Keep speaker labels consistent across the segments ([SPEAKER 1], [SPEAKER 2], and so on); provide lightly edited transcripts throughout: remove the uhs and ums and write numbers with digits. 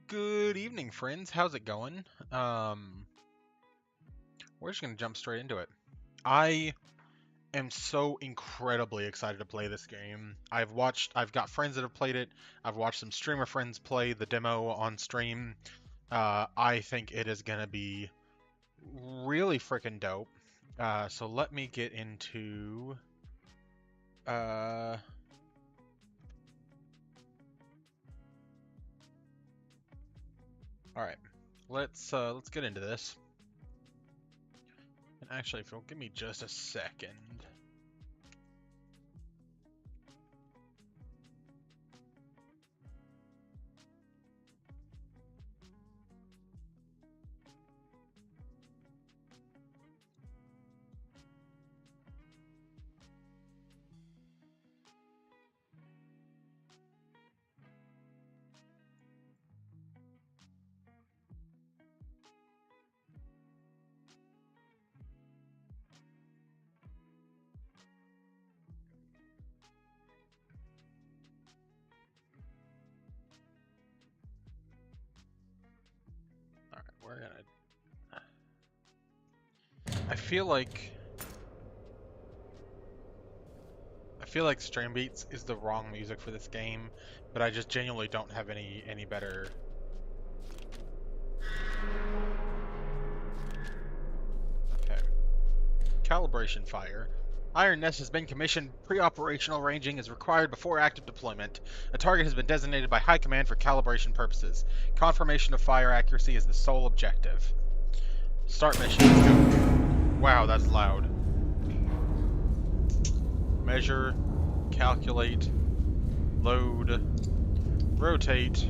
[SPEAKER 1] Good evening, friends. How's it going? We're just gonna jump straight into it. I am so incredibly excited to play this game. I've got friends that have played it. I've watched some streamer friends play the demo on stream. I think it is gonna be really freaking dope. So let me get into. Uh, all right, let's get into this. Actually, if you'll give me just a second. Alright, we're gonna... I feel like Stream Beats is the wrong music for this game, but I just genuinely don't have any better. Okay. Calibration fire. Iron Nest has been commissioned. Pre-operational ranging is required before active deployment. A target has been designated by High Command for calibration purposes. Confirmation of fire accuracy is the sole objective. Start mission. Let's go. Wow, that's loud. Measure, calculate, load, rotate,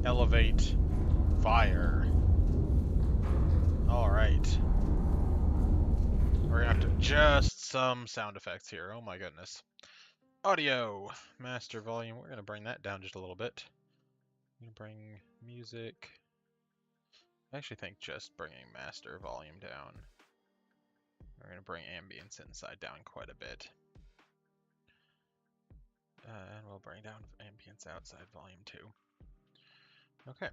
[SPEAKER 1] elevate, fire. Alright. We're gonna have to adjust some sound effects here. Oh my goodness. Audio, master volume. We're gonna bring that down just a little bit. I'm gonna bring music. I actually think just bringing master volume down. We're gonna bring ambience inside down quite a bit. And we'll bring down ambience outside volume too. Okay.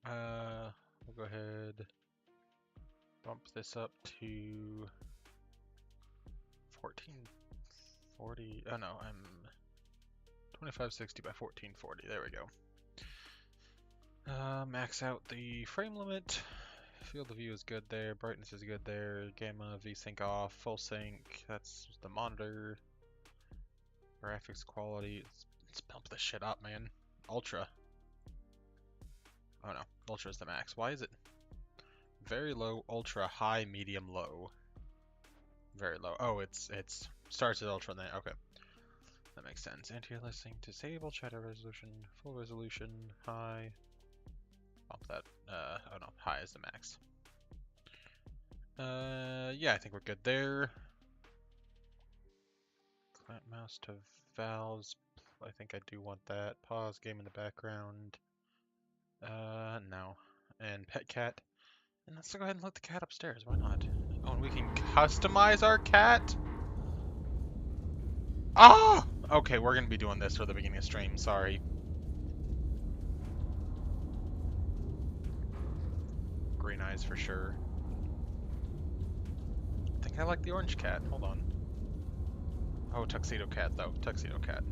[SPEAKER 1] We'll go ahead, bump this up to 1440. Oh no, I'm 2560 by 1440. There we go. Max out the frame limit. Field of view is good there. Brightness is good there. Gamma, VSync off. Full sync. That's the monitor. Graphics quality. Let's pump this shit up, man. Ultra. Oh no, ultra is the max. Why is it very low, ultra, high, medium, low? Very low. Oh, it's starts at ultra and then okay. That makes sense. Anti-aliasing, disable shadow resolution, full resolution, high. Bump that. Oh no, high is the max. Yeah, I think we're good there. Clamp mouse to valves. I think I do want that. Pause game in the background. No. And pet cat. And let's go ahead and let the cat upstairs. Why not? Oh, and we can customize our cat? Ah! Okay, we're gonna be doing this for the beginning of stream. Sorry. Green eyes for sure. I think I like the orange cat. Hold on. Oh, tuxedo cat though. Tuxedo cat.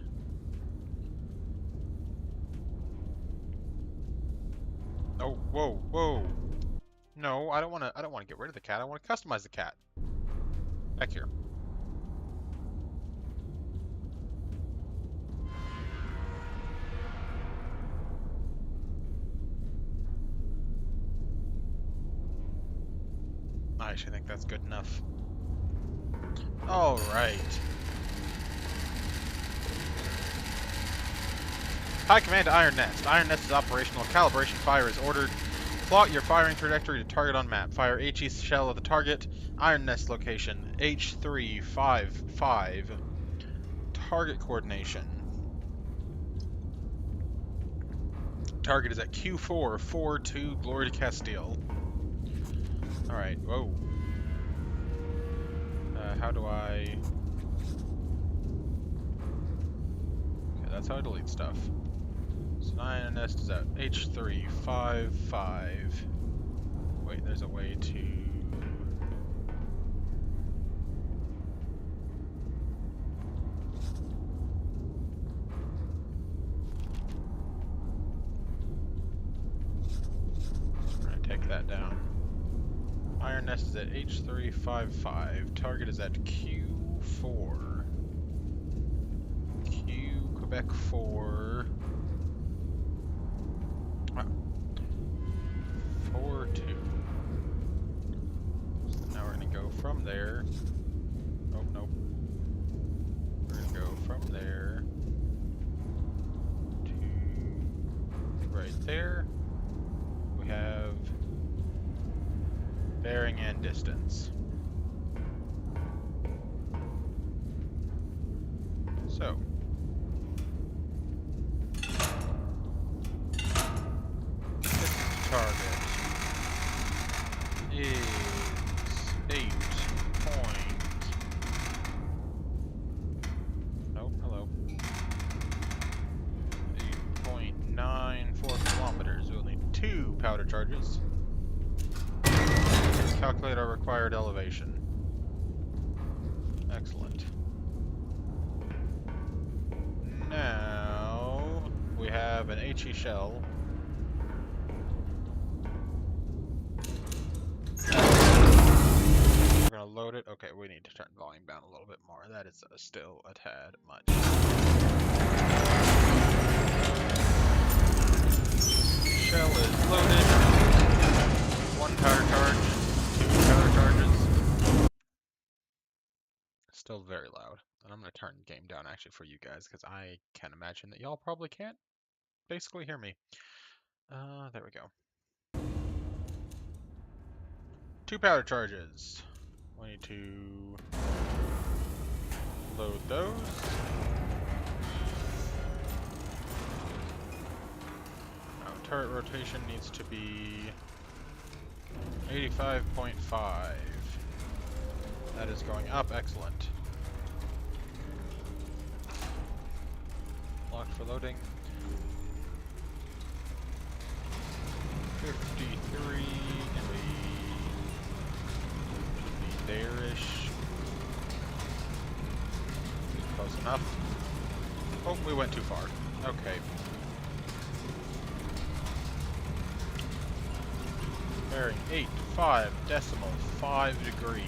[SPEAKER 1] Oh, whoa, whoa. No, I don't want to get rid of the cat. I want to customize the cat. Back here. I actually think that's good enough. All right. High command to Iron Nest. Iron Nest is operational. Calibration fire is ordered. Plot your firing trajectory to target on map. Fire HE shell at the target. Iron Nest location H355. Target coordination. Target is at Q442 Glory to Castile. Alright, whoa. How do I... Okay, that's how I delete stuff. So Iron Nest is at H355. Wait, there's a way to... I'm gonna take that down. Iron Nest is at H355. Target is at Q4. Q, Quebec 4. 4-2. So now we're gonna go from there. Oh, nope. We're gonna go from there to right there. We have bearing and distance. So, this target is 8 point. Nope, hello. 8.94 kilometers. We'll need 2 powder charges. Calculate our required elevation. Excellent. Now we have an HE shell. We're gonna load it. Okay, we need to turn volume down a little bit more. That is still a tad much. Shell is loaded. 1 powder charge, 2 powder charges. Still very loud. And I'm gonna turn the game down actually for you guys because I can imagine that y'all probably can't basically hear me. There we go. 2 powder charges. We need to load those. Now, turret rotation needs to be 85.5. That is going up. Excellent. Locked for loading. 53. And we should be there-ish. Close enough. Oh, we went too far. Okay. Bearing 8.5 degrees.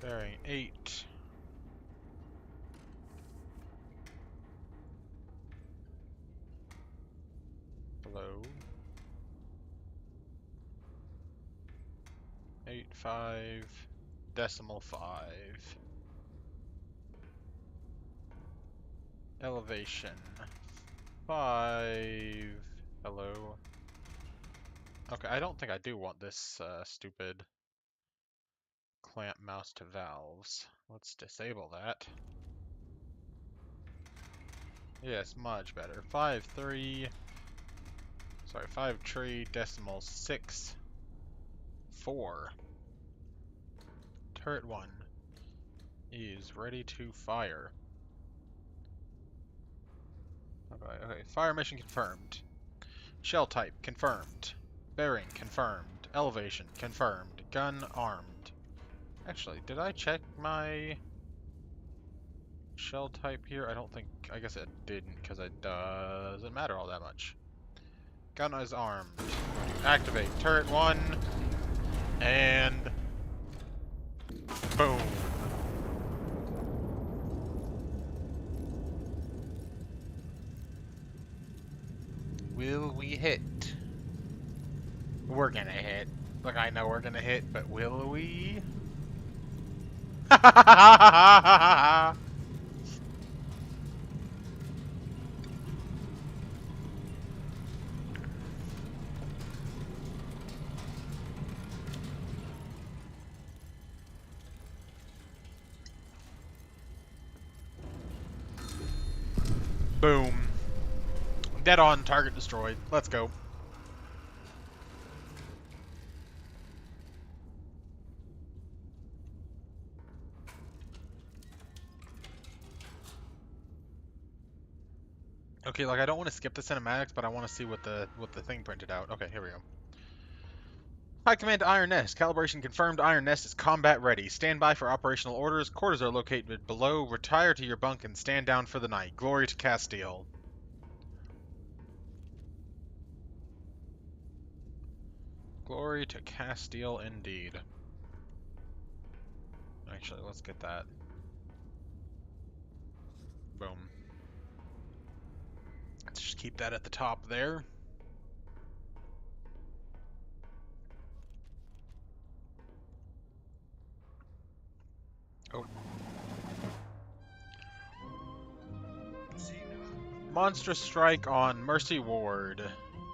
[SPEAKER 1] Bearing 8. Below. 8.5. Elevation 5. Hello. Okay, I don't think I do want this stupid clamp mouse to valves. Let's disable that. Yes, much better. 5.3. Sorry, 5.3.6.4. Turret 1 is ready to fire. Okay, fire mission confirmed. Shell type confirmed. Bearing confirmed. Elevation confirmed. Gun armed. Actually, did I check my shell type here? I don't think, I guess it didn't because it doesn't matter all that much. Gun is armed. Activate turret 1 and boom. Will we hit? We're gonna hit. Look, I know we're gonna hit, but will we? Boom. Dead on, target destroyed. Let's go. Okay, like I don't want to skip the cinematics, but I want to see what the thing printed out. Okay, here we go. High Command to Iron Nest. Calibration confirmed. Iron Nest is combat ready. Stand by for operational orders. Quarters are located below. Retire to your bunk and stand down for the night. Glory to Castile. Glory to Castile indeed. Actually, let's get that. Boom. Just keep that at the top there. Oh. Monstrous strike on Mercy Ward.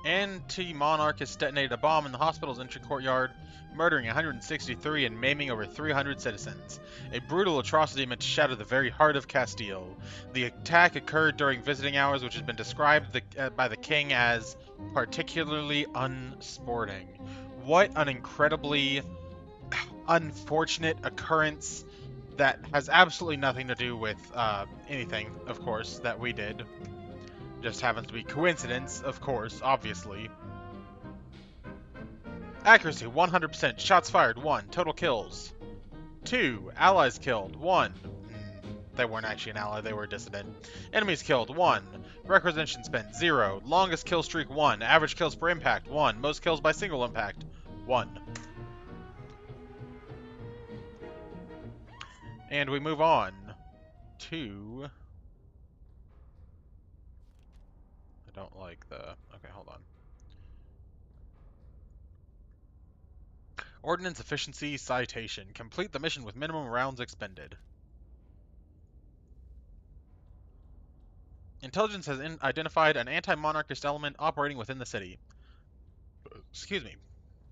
[SPEAKER 1] Anti-monarchists detonated a bomb in the hospital's entry courtyard, murdering 163 and maiming over 300 citizens. A brutal atrocity meant to shatter the very heart of Castile. The attack occurred during visiting hours, which has been described by the king as particularly unsporting. What an incredibly unfortunate occurrence that has absolutely nothing to do with anything, of course, that we did. Just happens to be coincidence, of course, obviously. Accuracy, 100%. Shots fired, 1. Total kills, 2. Allies killed, 1. They weren't actually an ally, they were a dissident. Enemies killed, 1. Requisition spent, 0. Longest kill streak, 1. Average kills per impact, 1. Most kills by single impact, 1. And we move on to... I don't like the... Okay, hold on. Ordnance Efficiency Citation. Complete the mission with minimum rounds expended. Intelligence has identified an anti-monarchist element operating within the city. Excuse me.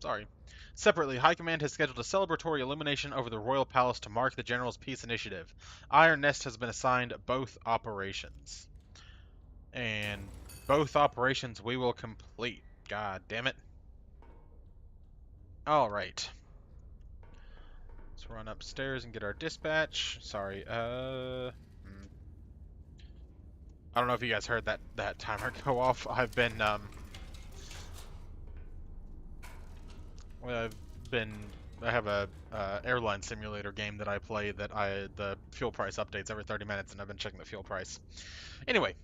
[SPEAKER 1] Sorry. Separately, High Command has scheduled a celebratory illumination over the Royal Palace to mark the General's peace initiative. Iron Nest has been assigned both operations. And both operations we will complete. God damn it. Alright. Let's run upstairs and get our dispatch. Sorry, I don't know if you guys heard that timer go off. I have a airline simulator game that I play that the fuel price updates every 30 minutes, and I've been checking the fuel price. Anyway,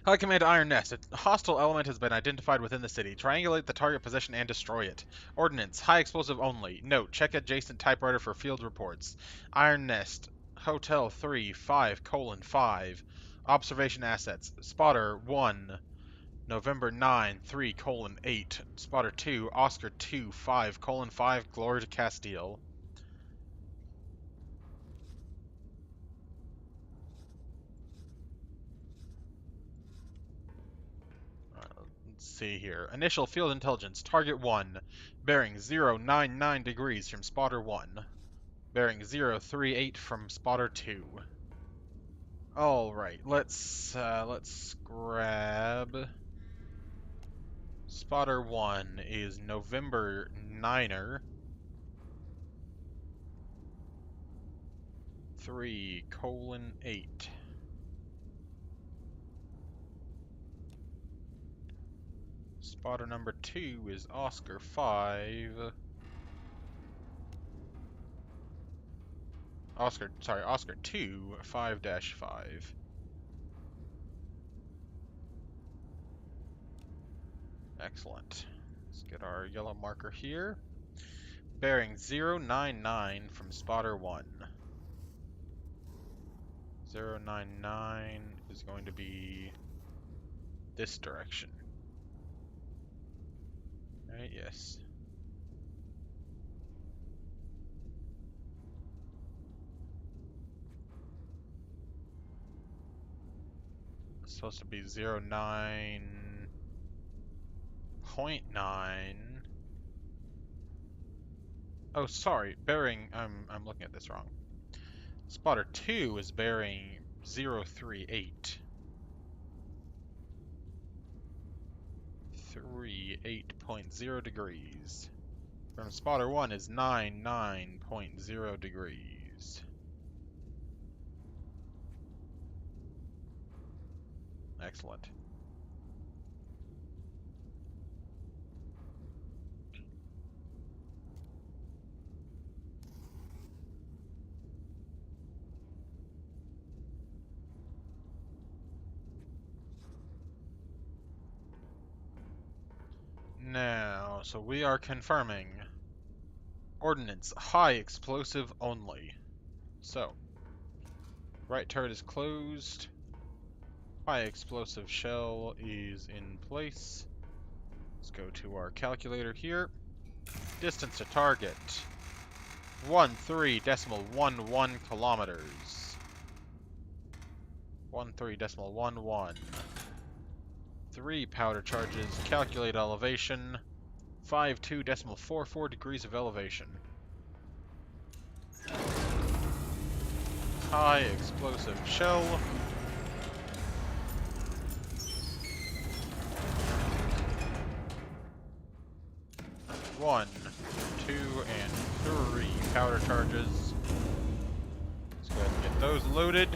[SPEAKER 1] High Command Iron Nest. A hostile element has been identified within the city. Triangulate the target position and destroy it. Ordnance. High explosive only. Note, check adjacent typewriter for field reports. Iron Nest. Hotel 3-5:5. Observation assets. Spotter 1. November 9, 3:8. Spotter 2. Oscar 2, 5:5. Glory to Castile. Let's see here. Initial field intelligence. Target 1. Bearing 099 degrees from spotter 1. Bearing 038 from spotter 2. Alright, let's grab... Spotter 1 is November 9er. 3:8. Spotter number 2 is Oscar 5. Oscar 2, 5-5. Excellent. Let's get our yellow marker here. Bearing 099 from spotter 1. 099 is going to be this direction. Right, yes. It's supposed to be 09.9. Oh, sorry, bearing, I'm looking at this wrong. Spotter 2 is bearing 038. 38.0 degrees. From spotter 1 is 99.0 degrees. Excellent. Now, so we are confirming ordnance, high explosive only. So, right turret is closed. High explosive shell is in place. Let's go to our calculator here. Distance to target, 13.11 kilometers. 13.11. 3 powder charges, calculate elevation, 52.44 degrees of elevation. High explosive shell. One, 2, and 3 powder charges. Let's go ahead and get those loaded.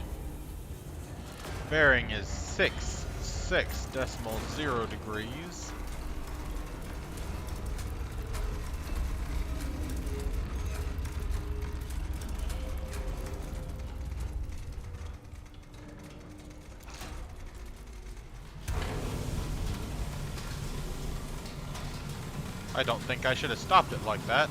[SPEAKER 1] Bearing is 66.0 degrees. I don't think I should have stopped it like that.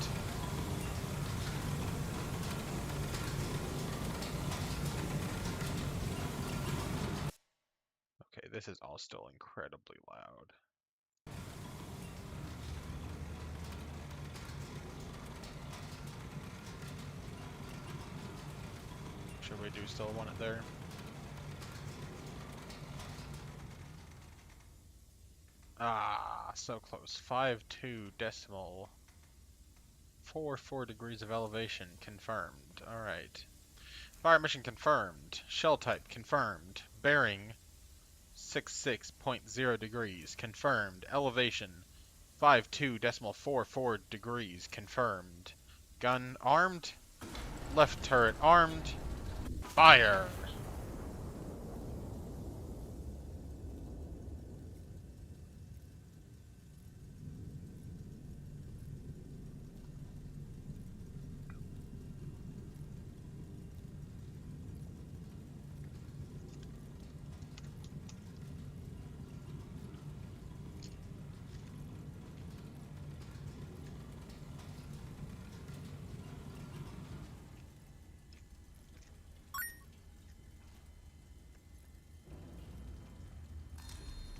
[SPEAKER 1] Okay, this is all still incredibly loud. Should we do still want it there? Ah, so close. 52.44 degrees of elevation confirmed. Alright. Fire mission confirmed. Shell type confirmed. Bearing 66.0 degrees confirmed. Elevation 52.44 degrees confirmed. Gun armed. Left turret armed. Fire!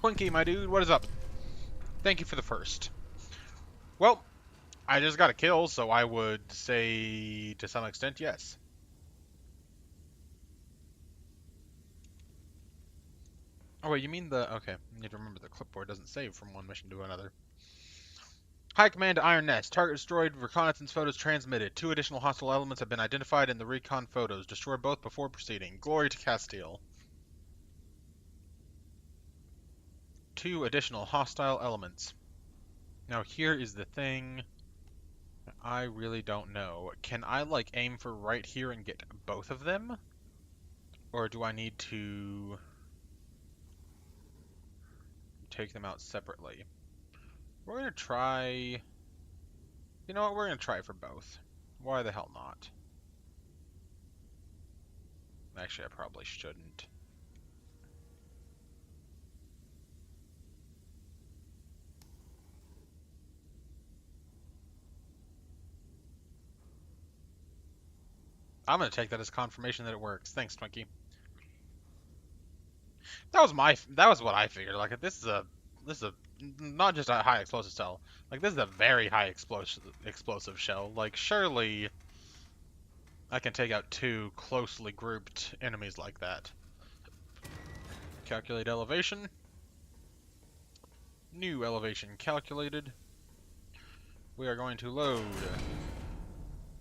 [SPEAKER 1] Twinkie, my dude, what is up? Thank you for the first. Well, I just got a kill, so I would say, to some extent, yes. Oh, wait, you mean the... Okay, I need to remember the clipboard doesn't save from one mission to another. High Command to Iron Nest. Target destroyed. Reconnaissance photos transmitted. 2 additional hostile elements have been identified in the recon photos. Destroy both before proceeding. Glory to Castile. 2 additional hostile elements. Now here is the thing I really don't know. Can I, like, aim for right here and get both of them? Or do I need to take them out separately? We're gonna try... You know what? We're gonna try for both. Why the hell not? Actually, I probably shouldn't. I'm gonna take that as confirmation that it works. Thanks, Twinkie. That was what I figured. Like, this is a not just a high explosive cell. Like, this is a very high explosive shell. Like, surely I can take out 2 closely grouped enemies like that. Calculate elevation. New elevation calculated. We are going to load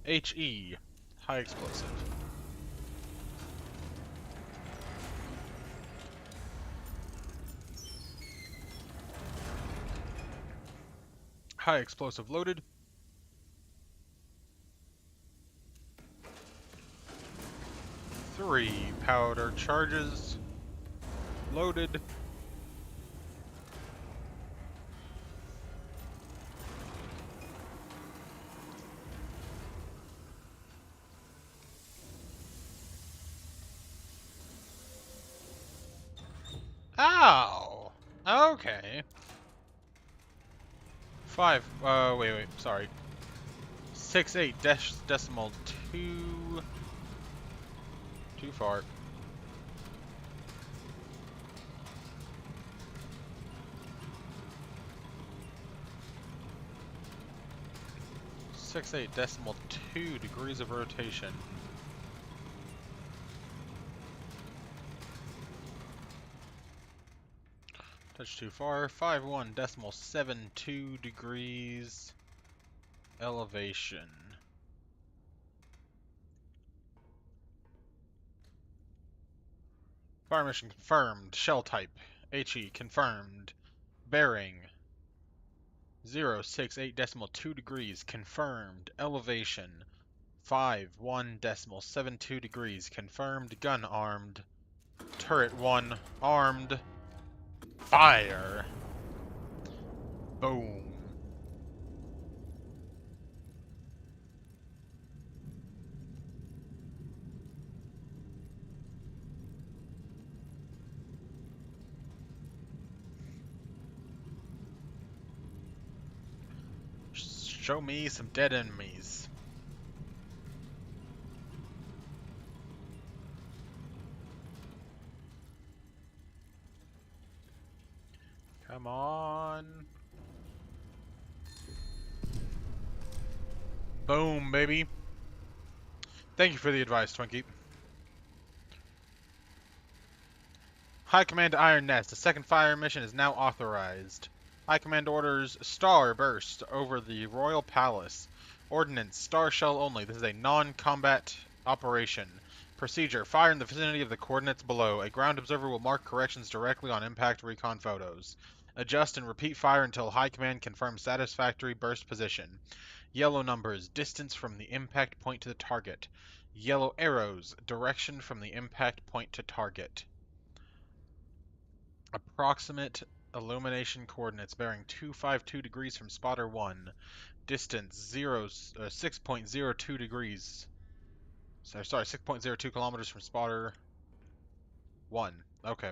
[SPEAKER 1] HE, high explosive. High explosive loaded. Three powder charges loaded. Ow! Okay. 5, wait, sorry. 68.2. Too far. 0.68 degrees of rotation. Touch too far. 51.72 degrees elevation. Fire mission confirmed. Shell type HE confirmed. Bearing 0.68.2 degrees confirmed. Elevation 51.72 degrees confirmed. Gun armed. Turret 1 armed. Fire! Boom. Show me some dead enemies. Come on. Boom, baby. Thank you for the advice, Twinkie. High Command to Iron Nest. The second fire mission is now authorized. High Command orders Star Burst over the Royal Palace. Ordnance, Star Shell only. This is a non-combat operation. Procedure, fire in the vicinity of the coordinates below. A ground observer will mark corrections directly on impact recon photos. Adjust and repeat fire until High Command confirms satisfactory burst position. Yellow numbers, distance from the impact point to the target. Yellow arrows, direction from the impact point to target. Approximate illumination coordinates bearing 252 degrees from spotter 1. Distance 6.02 degrees. Sorry, 6.02 kilometers from spotter 1. Okay.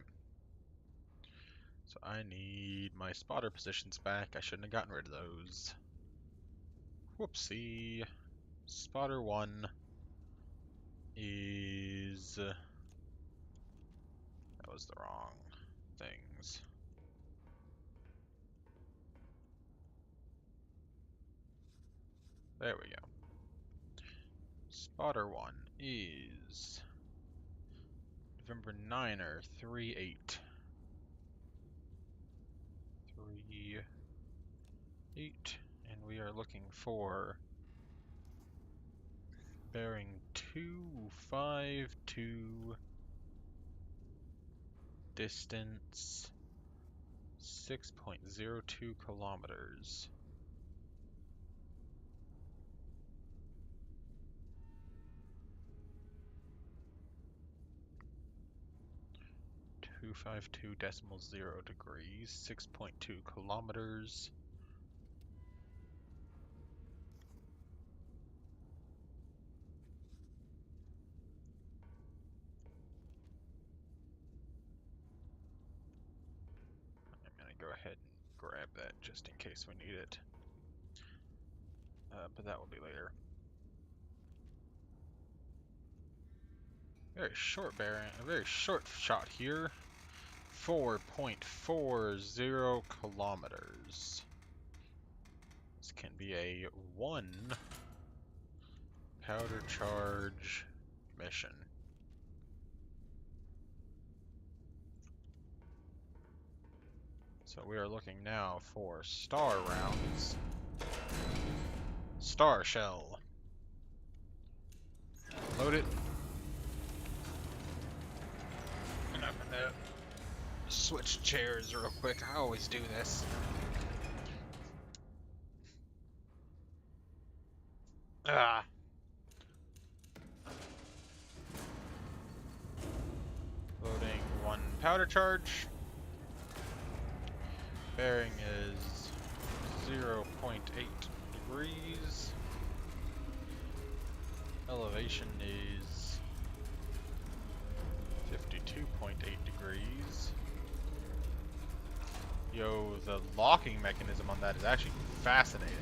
[SPEAKER 1] So I need my spotter positions back. I shouldn't have gotten rid of those. Whoopsie. Spotter 1 is... that was the wrong things. There we go. Spotter 1 is November 9er 38. 38, and we are looking for bearing 252, distance 6.02 kilometers. .0 degrees, 6.2 kilometers. I'm gonna go ahead and grab that just in case we need it. But that will be later. Very short bearing, a very short shot here. 4.40 kilometers. This can be a 1 powder charge mission. So we are looking now for star rounds. Star shell. Load it. And I'm gonna switch chairs real quick. I always do this. Ah. Loading 1 powder charge. Bearing is 0.8 degrees. Elevation is 52.8 degrees. Yo, the locking mechanism on that is actually fascinating.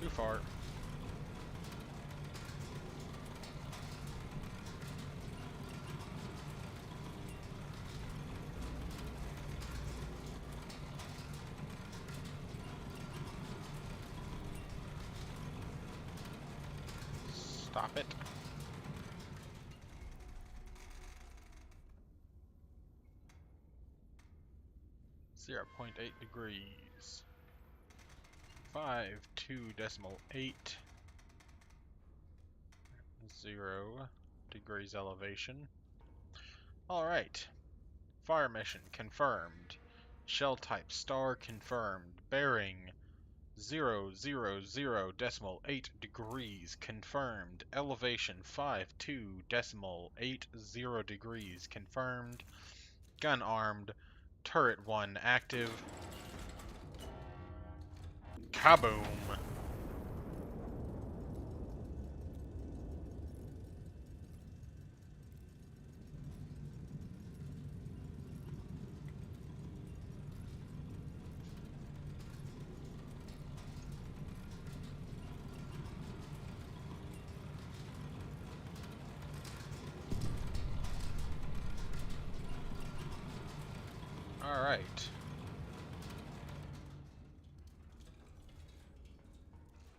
[SPEAKER 1] Too far. Stop it. .8 degrees. 52.8 0 degrees elevation. Alright. Fire mission confirmed. Shell type star confirmed. Bearing 0.8 degrees confirmed. Elevation 52.80 degrees confirmed. Gun armed. Turret 1 active. Kaboom! Alright.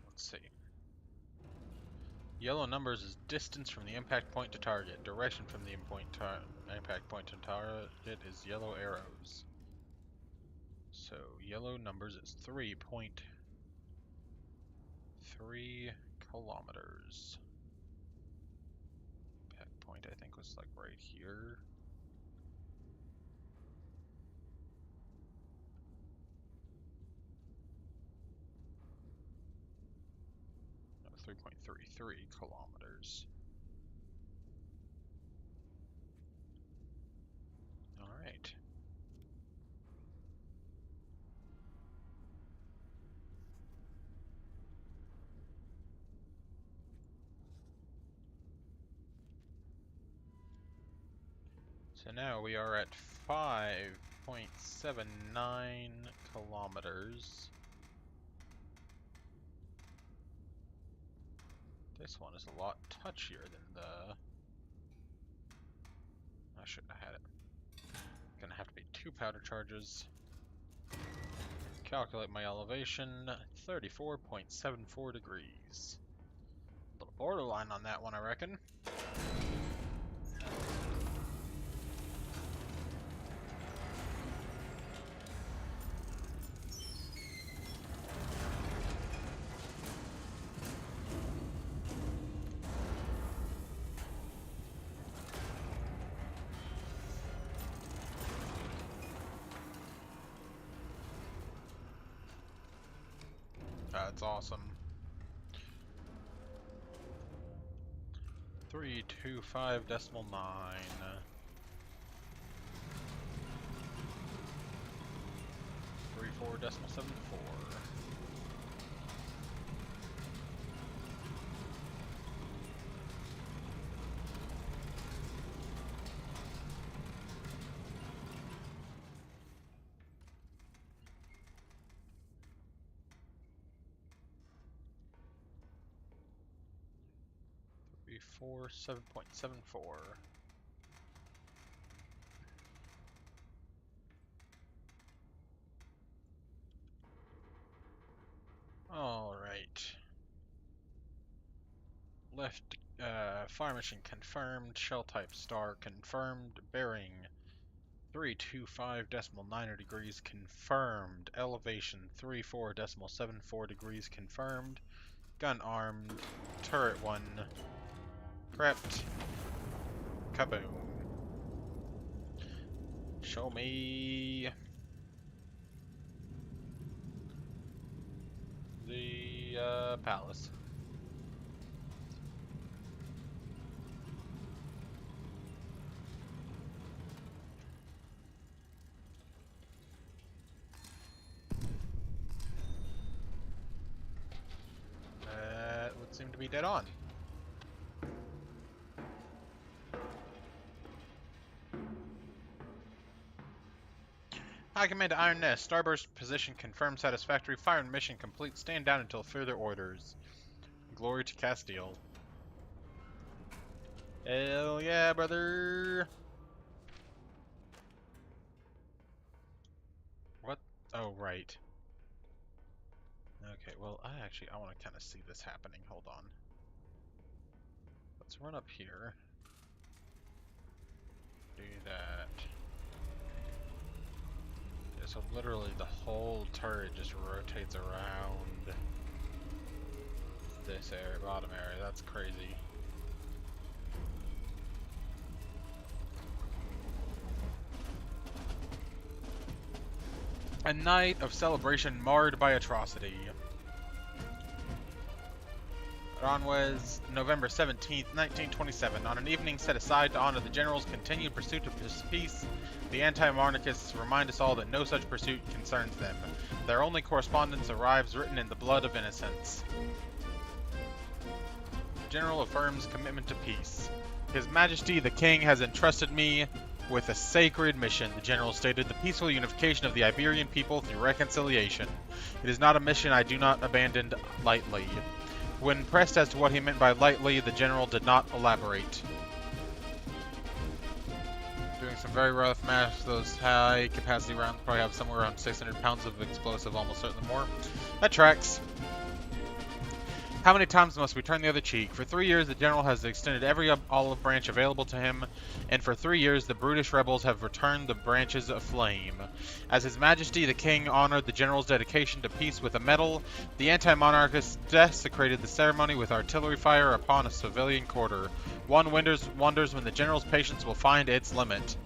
[SPEAKER 1] Let's see. Yellow numbers is distance from the impact point to target. Direction from the impact point to target is yellow arrows. So yellow numbers is 3.3 kilometers. Impact point I think was like right here. No, 3.33 kilometers. Alright. So now we are at 5.79 kilometers. This one is a lot touchier than the... I shouldn't have had it. Gonna have to be 2 powder charges. Calculate my elevation, 34.74 degrees. A little borderline on that one, I reckon. That's awesome. 325.9. 34.74. Before 7.74. Alright. Left fire mission confirmed. Shell type star confirmed. Bearing 325.90 degrees confirmed. Elevation 34.74 degrees confirmed. Gun armed. Turret 1 prepped. Kaboom. Show me the palace. That would seem to be dead on. High Command to Iron Nest. Starburst position confirmed satisfactory. Fire and mission complete. Stand down until further orders. Glory to Castile. Hell yeah, brother! What? Oh, right. Okay, well, I want to kind of see this happening. Hold on. Let's run up here. Do that. Yeah, so literally the whole turret just rotates around this area, bottom area. That's crazy. A night of celebration marred by atrocity. Ranwez, November 17th, 1927. On an evening set aside to honor the general's continued pursuit of peace, the anti-monarchists remind us all that no such pursuit concerns them. Their only correspondence arrives written in the blood of innocents. The general affirms commitment to peace. His Majesty the King has entrusted me with a sacred mission, the general stated, the peaceful unification of the Iberian people through reconciliation. It is not a mission I do not abandon lightly. When pressed as to what he meant by lightly, the general did not elaborate. Doing some very rough math, those high-capacity rounds probably have somewhere around 600 pounds of explosive, almost certainly more. That tracks. How many times must we turn the other cheek? For 3 years, the general has extended every olive branch available to him, and for 3 years, the brutish rebels have returned the branches aflame. As His Majesty the King honored the general's dedication to peace with a medal, the anti-monarchists desecrated the ceremony with artillery fire upon a civilian quarter. One wonders when the general's patience will find its limit.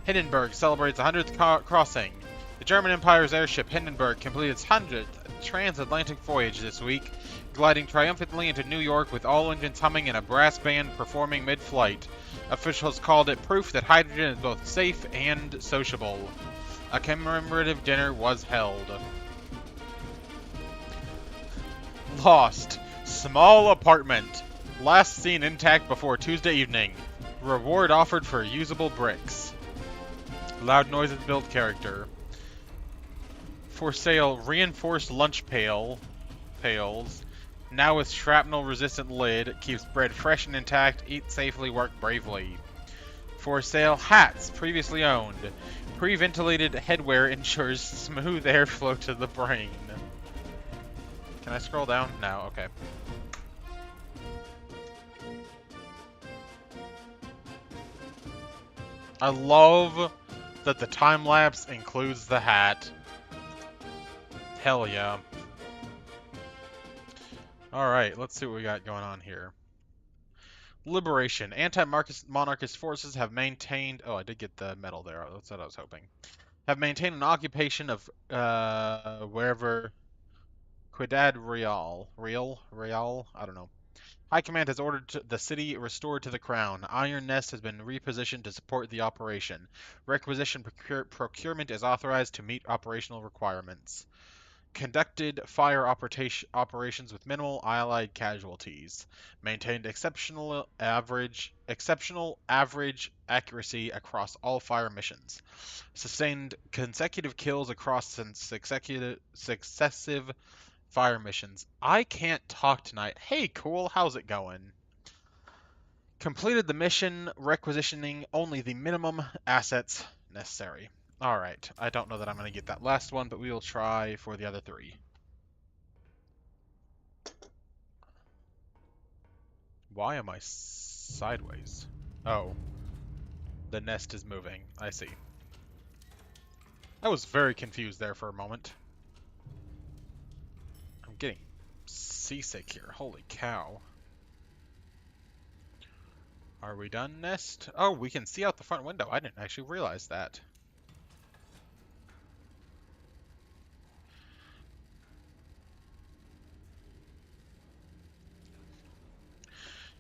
[SPEAKER 1] Hindenburg celebrates 100th crossing. The German Empire's airship Hindenburg completed its 100th transatlantic voyage this week, gliding triumphantly into New York with all engines humming and a brass band performing mid-flight. Officials called it proof that hydrogen is both safe and sociable. A commemorative dinner was held. Lost. Small apartment. Last seen intact before Tuesday evening. Reward offered for usable bricks. Loud noises build character. For sale, reinforced lunch pails. Now with shrapnel-resistant lid, keeps bread fresh and intact, eat safely, work bravely. For sale, hats, previously owned. Pre-ventilated headwear ensures smooth airflow to the brain. Can I scroll down? No, okay. I love that the time-lapse includes the hat. Hell yeah. Alright, let's see what we got going on here. Liberation. Anti-monarchist forces have maintained... Oh, I did get the medal there. That's what I was hoping. Have maintained an occupation of wherever... Ciudad Real. Real? I don't know. High Command has ordered the city restored to the crown. Iron Nest has been repositioned to support the operation. Requisition procurement is authorized to meet operational requirements. Conducted fire operations with minimal Allied casualties. Maintained exceptional average accuracy across all fire missions. Sustained consecutive kills across successive fire missions. I can't talk tonight. Hey, cool, how's it going? Completed the mission, requisitioning only the minimum assets necessary. Alright, I don't know that I'm going to get that last one, but we will try for the other three. Why am I sideways? Oh. The nest is moving. I see. I was very confused there for a moment. I'm getting seasick here. Holy cow. Are we done, Nest? Oh, we can see out the front window. I didn't actually realize that.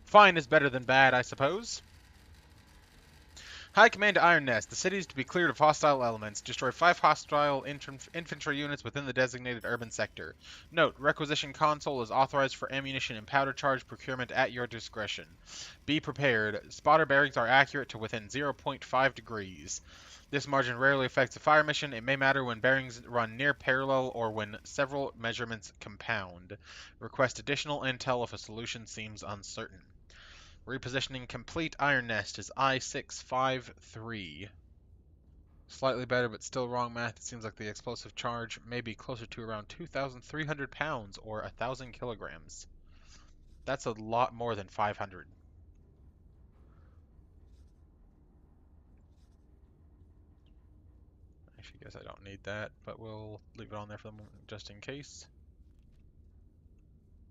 [SPEAKER 1] Fine is better than bad, I suppose. High Command to Iron Nest. The city is to be cleared of hostile elements. Destroy 5 hostile infantry units within the designated urban sector. Note, requisition console is authorized for ammunition and powder charge procurement at your discretion. Be prepared. Spotter bearings are accurate to within 0.5 degrees. This margin rarely affects a fire mission. It may matter when bearings run near parallel or when several measurements compound. Request additional intel if a solution seems uncertain. Repositioning complete. Iron Nest is I-653. Slightly better, but still wrong math. It seems like the explosive charge may be closer to around 2,300 pounds or 1,000 kilograms. That's a lot more than 500. I guess I don't need that, but we'll leave it on there for the moment just in case.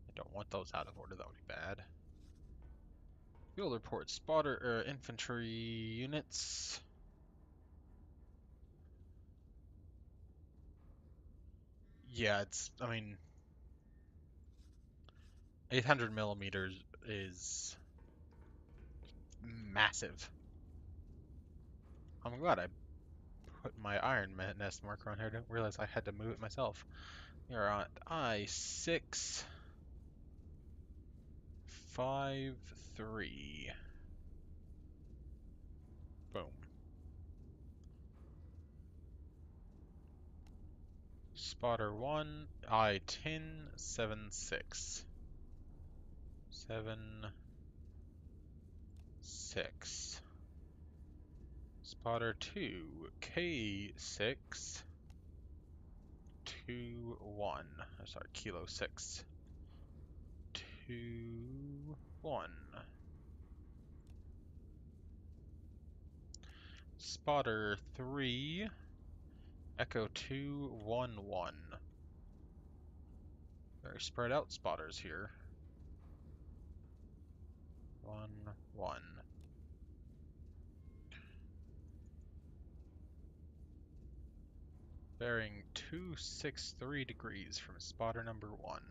[SPEAKER 1] I don't want those out of order, that would be bad. Field report, spotter, infantry units. Yeah, I mean, 800 millimeters is massive. I'm glad I put my iron nest marker on here. I didn't realize I had to move it myself. You're on I-6, 5-3. Boom. Spotter 1, I-10, 7-6. 7-6. Spotter 2, K6, 2-1. I'm sorry, Kilo 6. 2-1. Spotter 3, Echo 2-1-1. Very spread out spotters here. 1-1. Bearing 263 degrees from spotter number 1.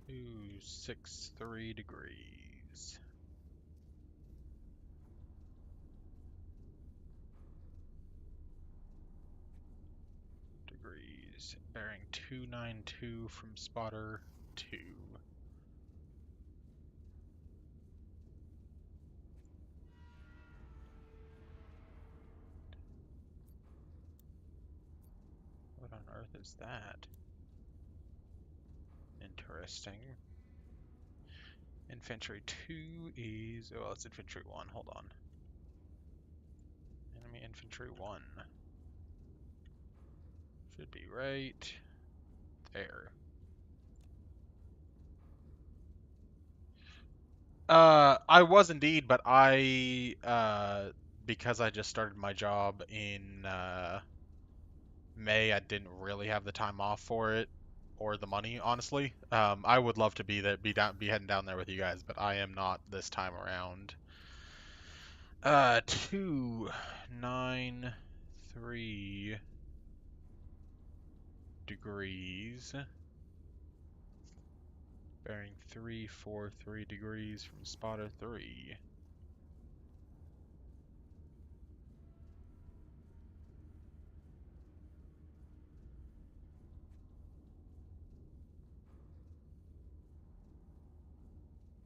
[SPEAKER 1] 263 degrees. Bearing 292 from spotter 2. What on earth is that? Interesting. Infantry 2 is... Oh, it's infantry 1. Hold on. Enemy infantry 1. Should be right there. I was indeed, but because I just started my job in May, I didn't really have the time off for it or the money, honestly. I would love to be heading down there with you guys, but I am not this time around. 293 degrees. Bearing 343 degrees from spotter 3.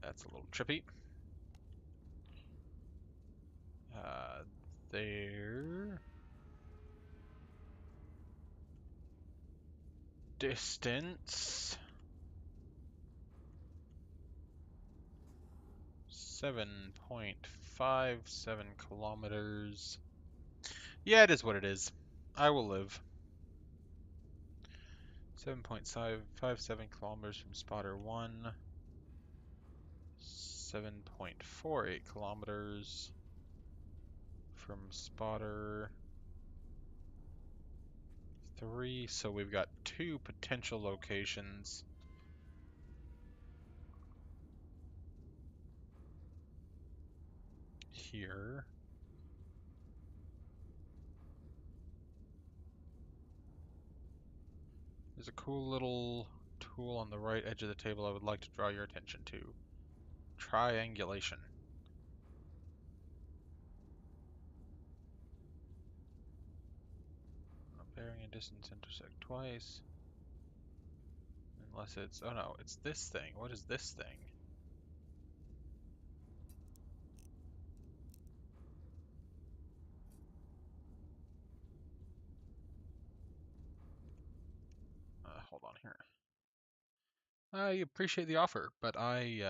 [SPEAKER 1] That's a little trippy. There. Distance 7.57 kilometers. Yeah, it is what it is. I will live. 7.57 kilometers from spotter 1. 7.48 kilometers from spotter 3. So we've got 2 potential locations. Here. There's a cool little tool on the right edge of the table I would like to draw your attention to. Triangulation. Bearing and distance intersect twice. Unless it's... Oh no, it's this thing. What is this thing? Hold on here. I appreciate the offer, but I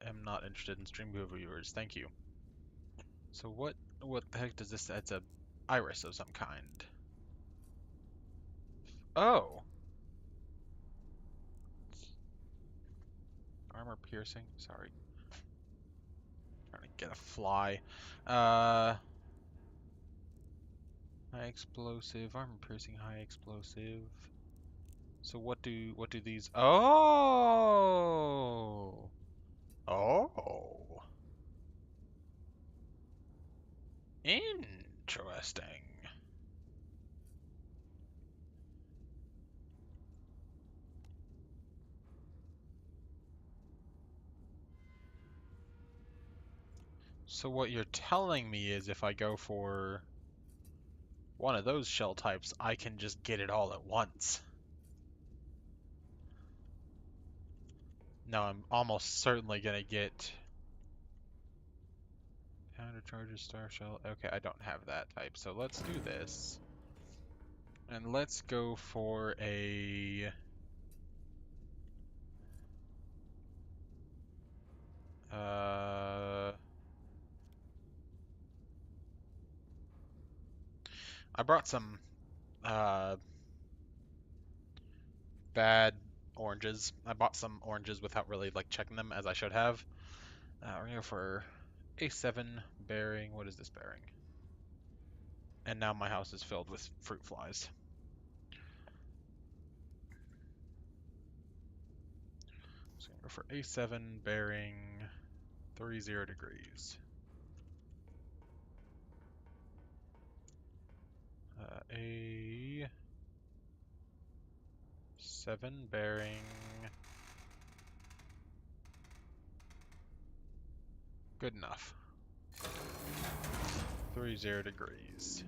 [SPEAKER 1] am not interested in stream viewers. Thank you. So what the heck does this... It's a iris of some kind. Oh! Armor piercing? Sorry. Trying to get a fly. High explosive, armor piercing, high explosive. So what do these? Oh, oh, interesting. So what you're telling me is if I go for one of those shell types, I can just get it all at once. No, I'm almost certainly gonna get counter charges, star shell. Okay, I don't have that type, so let's do this. And let's go for a I brought some uh bad oranges. I bought some oranges without really like checking them as I should have. We're gonna go for A7 bearing. What is this bearing? And now my house is filled with fruit flies. So I'm gonna go for A7 bearing 30 degrees. A7 bearing. Good enough. 30 degrees.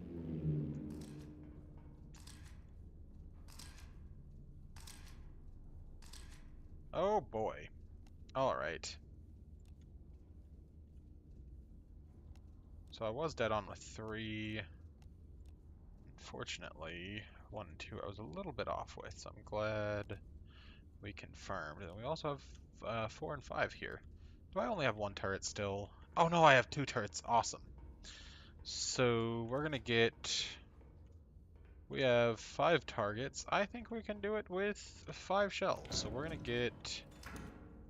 [SPEAKER 1] Oh boy. Alright. So I was dead on with 3. Unfortunately, 1 and 2 I was a little bit off with, so I'm glad we confirmed. And we also have 4 and 5 here. Do I only have 1 turret still? Oh no, I have 2 turrets. Awesome. So we're gonna get... We have 5 targets. I think we can do it with 5 shells. So we're gonna get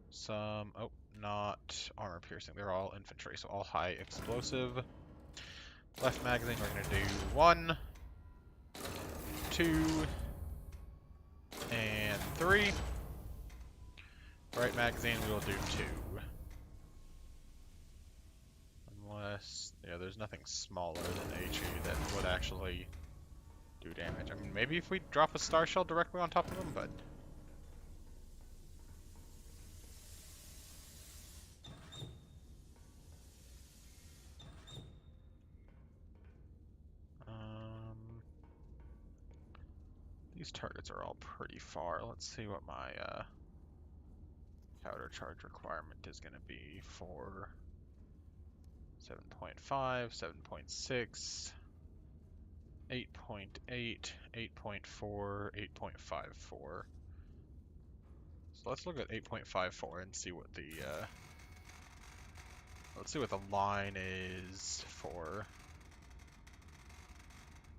[SPEAKER 1] some... Oh, not armor piercing. They're all infantry, so all high explosive. Left magazine, we're gonna do 1, 2, and 3. Right magazine, we will do 2. Unless, yeah, there's nothing smaller than HE that would actually do damage. I mean, maybe if we drop a star shell directly on top of them, but... These targets are all pretty far. Let's see what my powder charge requirement is going to be for 7.5, 7.6, 8.8, 8.4, 8.54. So let's look at 8.54 and see what the let's see what the line is for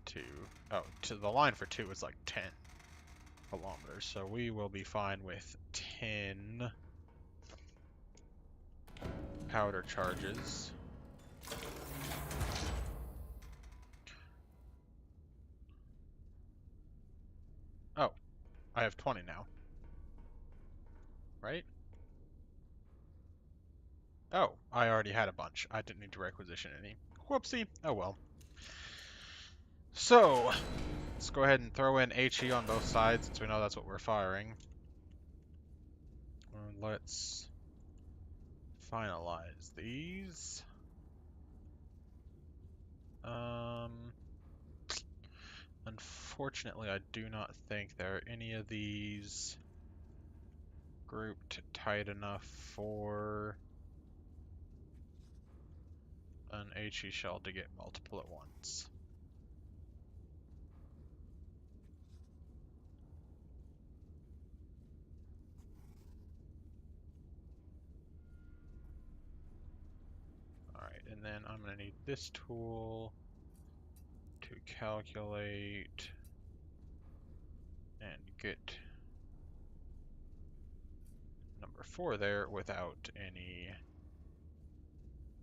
[SPEAKER 1] 2. Oh, the line for 2 is like 10 kilometers, so we will be fine with 10 powder charges. Oh, I have 20 now. Right? Oh, I already had a bunch. I didn't need to requisition any. Whoopsie. Oh well. So, let's go ahead and throw in HE on both sides since we know that's what we're firing. Let's finalize these. Unfortunately, I do not think there are any of these grouped tight enough for an HE shell to get multiple at once. Alright, and then I'm going to need this tool to calculate and get number 4 there without any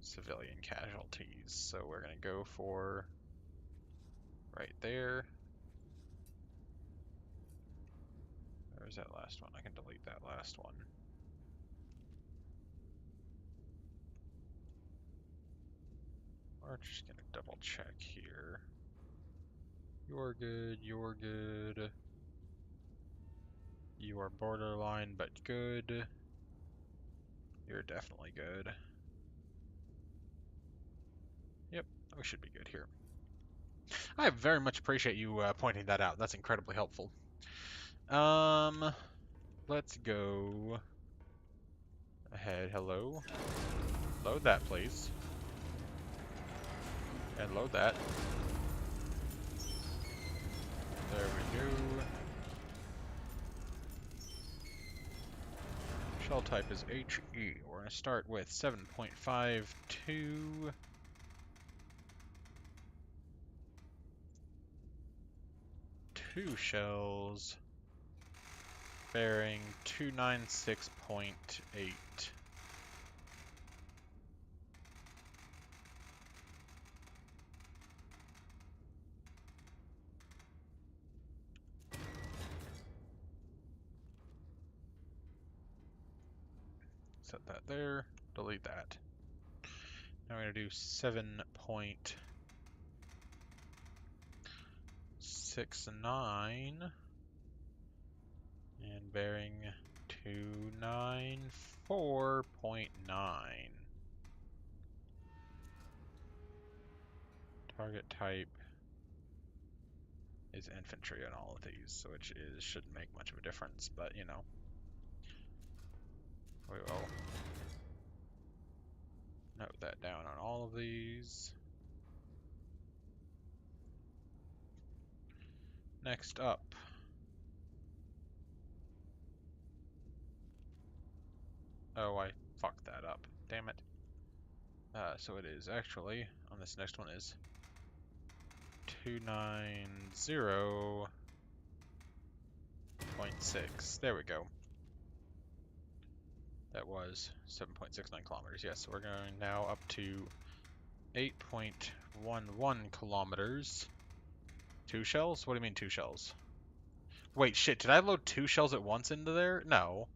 [SPEAKER 1] civilian casualties. So we're gonna go for right there. Where's that last one? I can delete that last one. We're just gonna double check here. You're good, you're good. You are borderline, but good. You're definitely good. Yep, we should be good here. I very much appreciate you pointing that out. That's incredibly helpful. Let's go ahead. Hello. Load that, please. And load that. There we go. Shell type is HE. We're going to start with 7.52. 2 shells. Bearing 296.8. Set that there. Delete that. Now we're going to do 7.69 and bearing 294.9. Target type is infantry on all of these, so it shouldn't make much of a difference, but you know. We will note that down on all of these. Next up. Oh, I fucked that up. Damn it. So it is actually, on this next one is 290.6. There we go. That was 7.69 kilometers. Yes, so we're going now up to 8.11 kilometers. 2 shells? What do you mean 2 shells? Wait, shit, did I load 2 shells at once into there? No.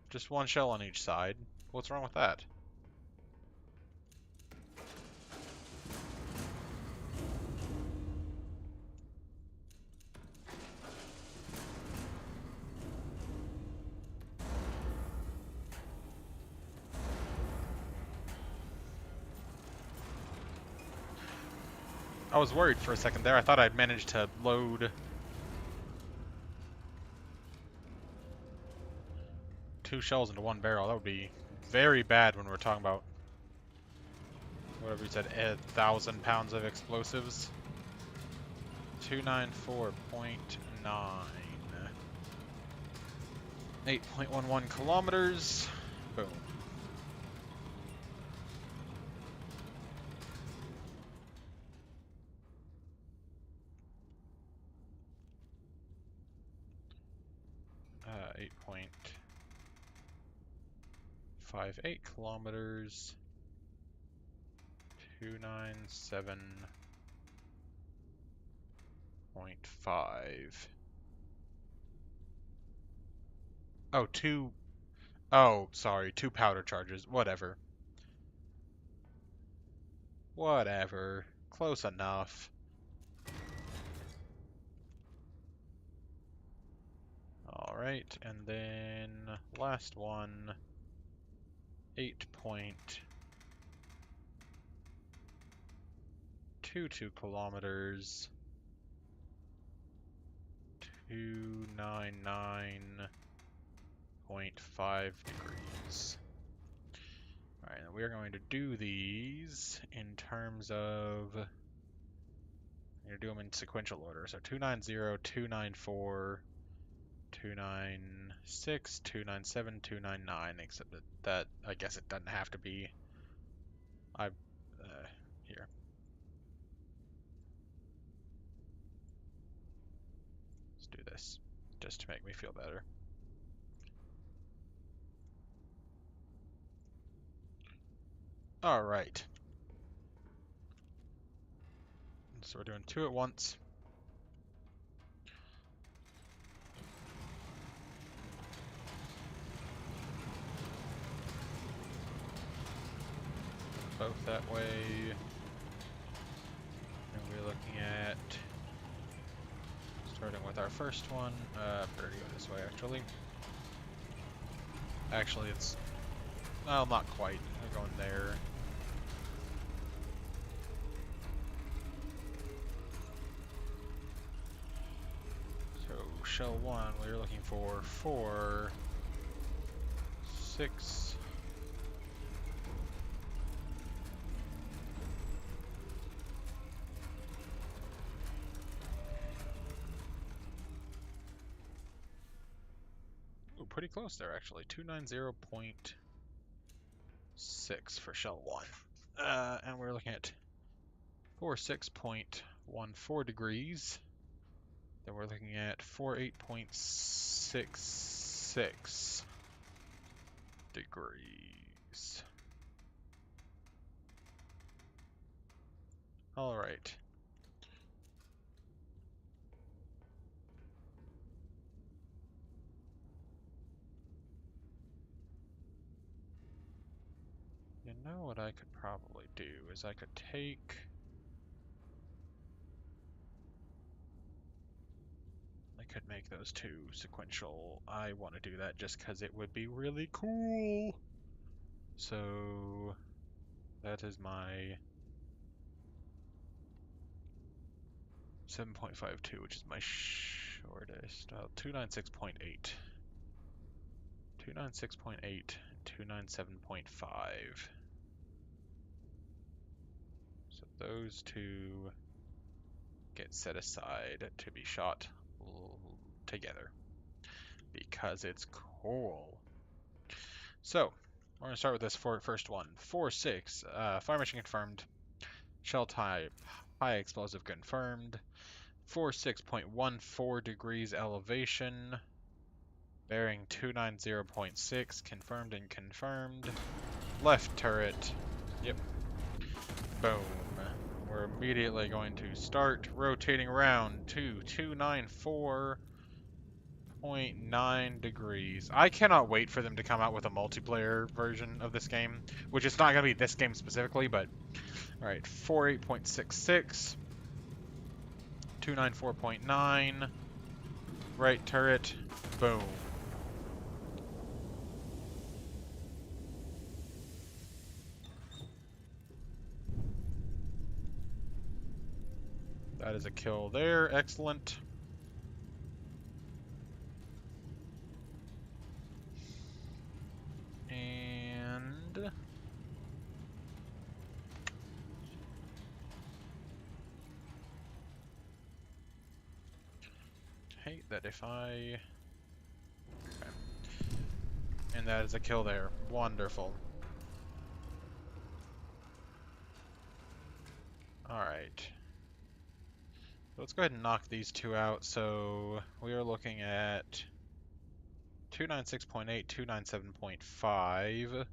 [SPEAKER 1] Just 1 shell on each side. What's wrong with that? I was worried for a second there. I thought I'd managed to load 2 shells into 1 barrel. That would be very bad when we're talking about whatever you said, 1,000 pounds of explosives. 294.9. 8.11 kilometers. Boom. Uh, 8.58 kilometers. 297.5. Oh, two. Oh, sorry, 2 powder charges. Whatever. Whatever. Close enough. Alright, and then last one. 8.22 kilometers. 299.5 degrees. Alright, and we're going to do these in terms of... I'm going to do them in sequential order. So 290, 294, 296, 297, 299, except that I guess it doesn't have to be. Here. Let's do this, just to make me feel better. Alright. So we're doing 2 at once. Both that way. And we're looking at starting with our first one. Better go this way actually. Actually, it's, well, not quite. We're going there. So shell 1, we're looking for 4, 6. Ooh, pretty close there actually. 290.6 for shell 1. And we're looking at 46.14 degrees. Then we're looking at 48.66 degrees. All right. You know what I could probably do is I could take... I could make those 2 sequential. I want to do that just because it would be really cool. So that is my 7.52, which is my shortest. 296.8. 296.8 and 297.5. So those 2 get set aside to be shot together because it's cool. So we're going to start with this first one. 4-6, fire mission confirmed. Shell type, high explosive confirmed. 46.14 degrees elevation. Bearing 290.6, confirmed and confirmed. Left turret. Yep. Boom. We're immediately going to start rotating around to 294.9 degrees. I cannot wait for them to come out with a multiplayer version of this game, which is not going to be this game specifically, but alright, 48.66, 294.9, right turret, boom. That is a kill there, excellent. And hate that if I... Okay. And that is a kill there. Wonderful. Alright. Let's go ahead and knock these 2 out. So we are looking at 296.8, 297.5.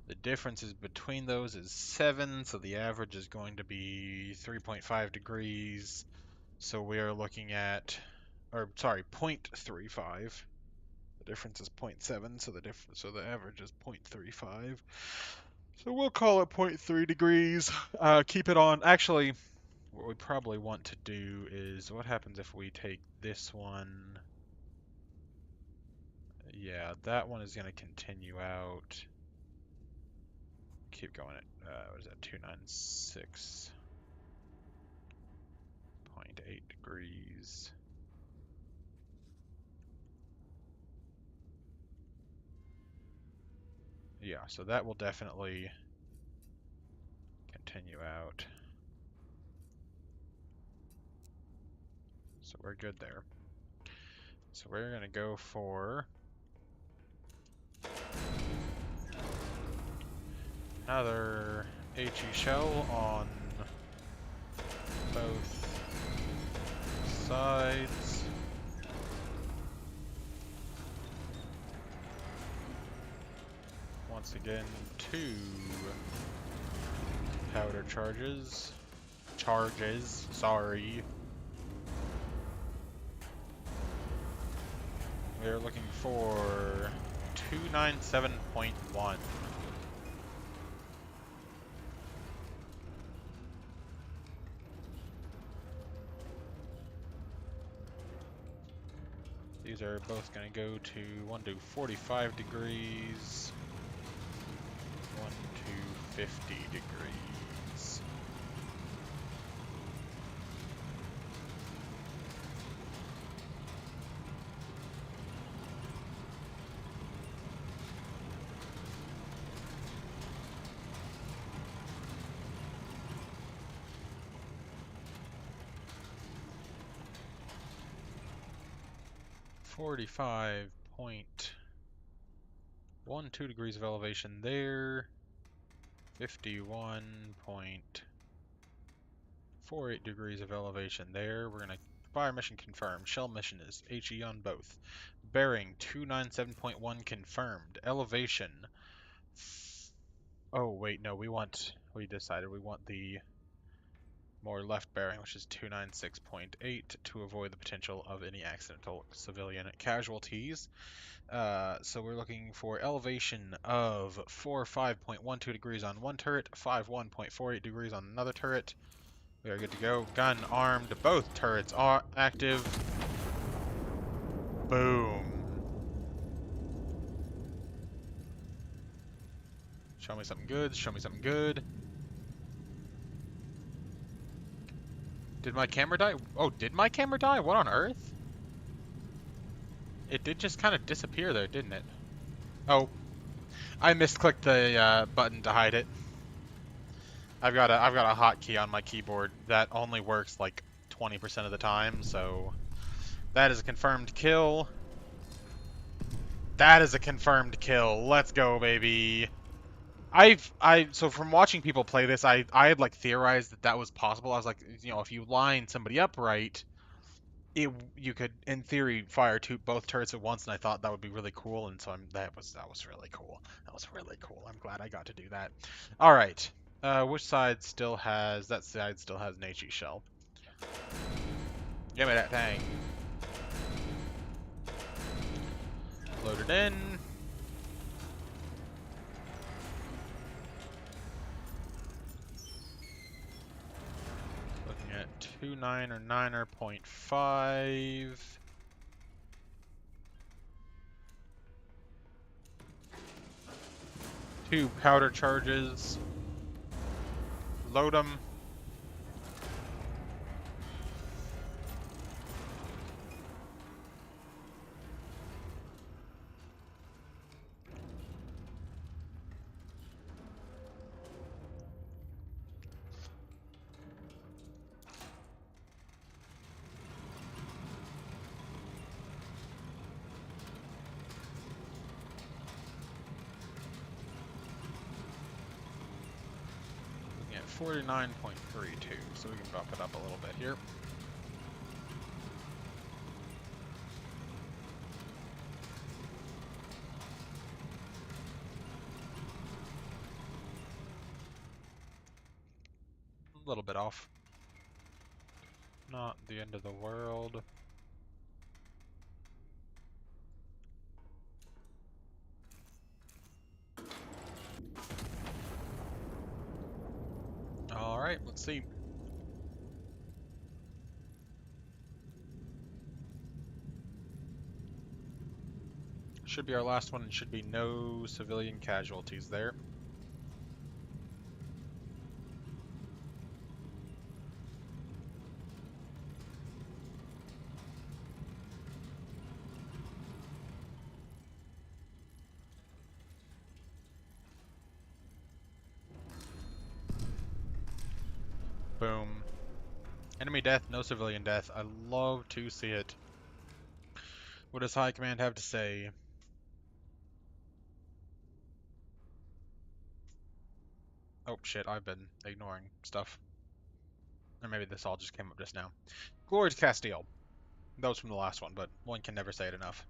[SPEAKER 1] The differences between those is 7, so the average is going to be 3.5 degrees. So we are looking at, or sorry, 0.35. The difference is 0.7, so the average is 0.35. So we'll call it 0.3 degrees. Keep it on. Actually, what we probably want to do is, what happens if we take this one? Yeah, that one is going to continue out. Keep going at, what is that, 296.8 degrees. Yeah, so that will definitely continue out. So we're good there. So we're going to go for another HE shell on both sides. Once again, 2 Powder charges. Sorry. We're looking for 297.1. These are both going to go to one to 45 degrees, one to 50 degrees. .12 degrees of elevation there. 51.48 degrees of elevation there. We're gonna fire mission confirmed. Shell mission is HE on both. Bearing 297.1 confirmed. Elevation. Oh wait, no, we decided we want the more left bearing, which is 296.8 to avoid the potential of any accidental civilian casualties. So we're looking for elevation of 45.12 degrees on one turret, 51.48 degrees on another turret. We are good to go. Gun armed. Both turrets are active. Boom. Show me something good. Show me something good. Did my camera die? Oh, did my camera die? What on earth? It did just kind of disappear there, didn't it? Oh, I misclicked the button to hide it. I've got a hotkey on my keyboard that only works like 20% of the time, so that is a confirmed kill. That is a confirmed kill. Let's go, baby. So from watching people play this, I had like theorized that was possible. I was like, you know, if you line somebody up right, you could in theory fire both turrets at once, and I thought that would be really cool, and so that was really cool. That was really cool. I'm glad I got to do that. All right. Which side still has that side still has an HE shell? Give me that thing. Load it in. Looking at 299.5. Two powder charges. Load them. Looking at 49.32, so we can bump it up a little bit here. A little bit off. Not the end of the world. Alright, let's see. Should be our last one and should be no civilian casualties there. Boom. Enemy death, no civilian death. I love to see it. What does High Command have to say? Oh shit, I've been ignoring stuff. Or maybe this all just came up just now. Glory to Castile. That was from the last one, but one can never say it enough.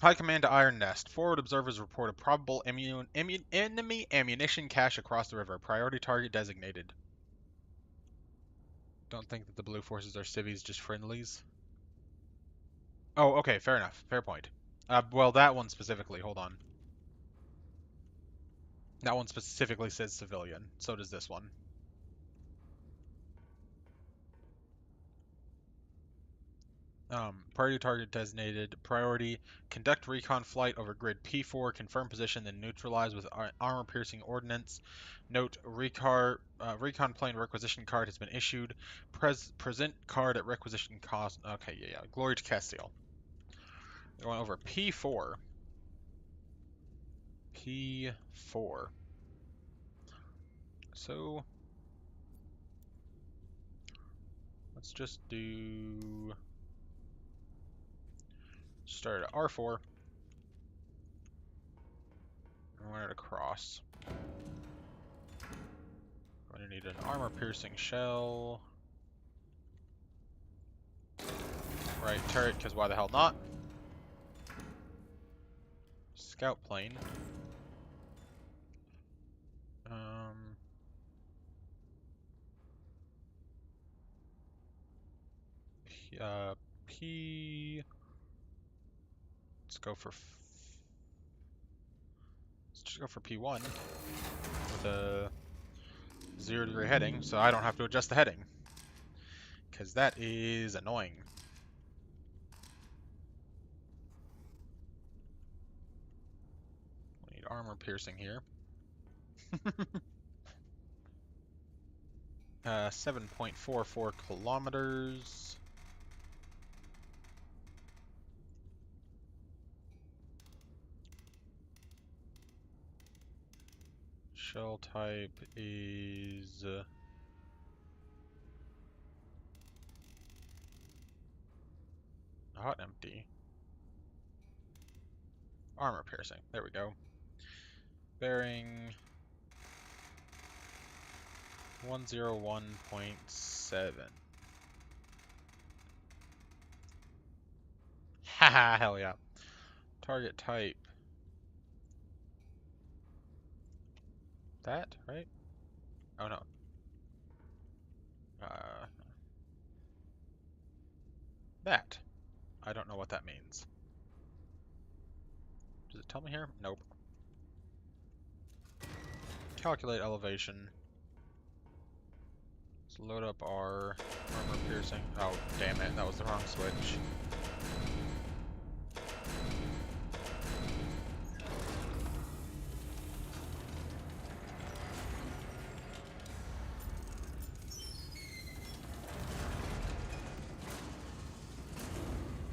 [SPEAKER 1] High Command to Iron Nest. Forward observers report a probable enemy ammunition cache across the river. Priority target designated. Don't think that the blue forces are civvies, just friendlies. Oh, okay, fair enough. Fair point. Well, that one specifically, hold on. That one specifically says civilian. So does this one. Priority target designated. Priority. Conduct recon flight over grid P4. Confirm position, then neutralize with armor-piercing ordnance. Note, recon plane requisition card has been issued. Present card at requisition cost. Okay, yeah. Glory to Castile. Going over P4. P4. So, let's just do... Start at R4. And run it across. Going to need an armor-piercing shell. Right turret, because why the hell not? Scout plane. P. Let's go for. Let's just go for P1 with a 0-degree heading, so I don't have to adjust the heading, because that is annoying. We need armor piercing here. 7.44 kilometers. Shell type is not empty. Armor piercing. There we go. Bearing 101.7. Haha, hell yeah. Target type. That, right? Oh no. That. I don't know what that means. Does it tell me here? Nope. Calculate elevation. Let's load up our armor piercing. Oh, damn it. That was the wrong switch.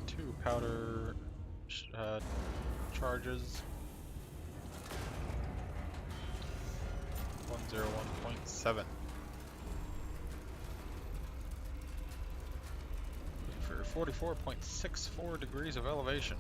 [SPEAKER 1] Two powder charges. 101.7. For 44.64 degrees of elevation.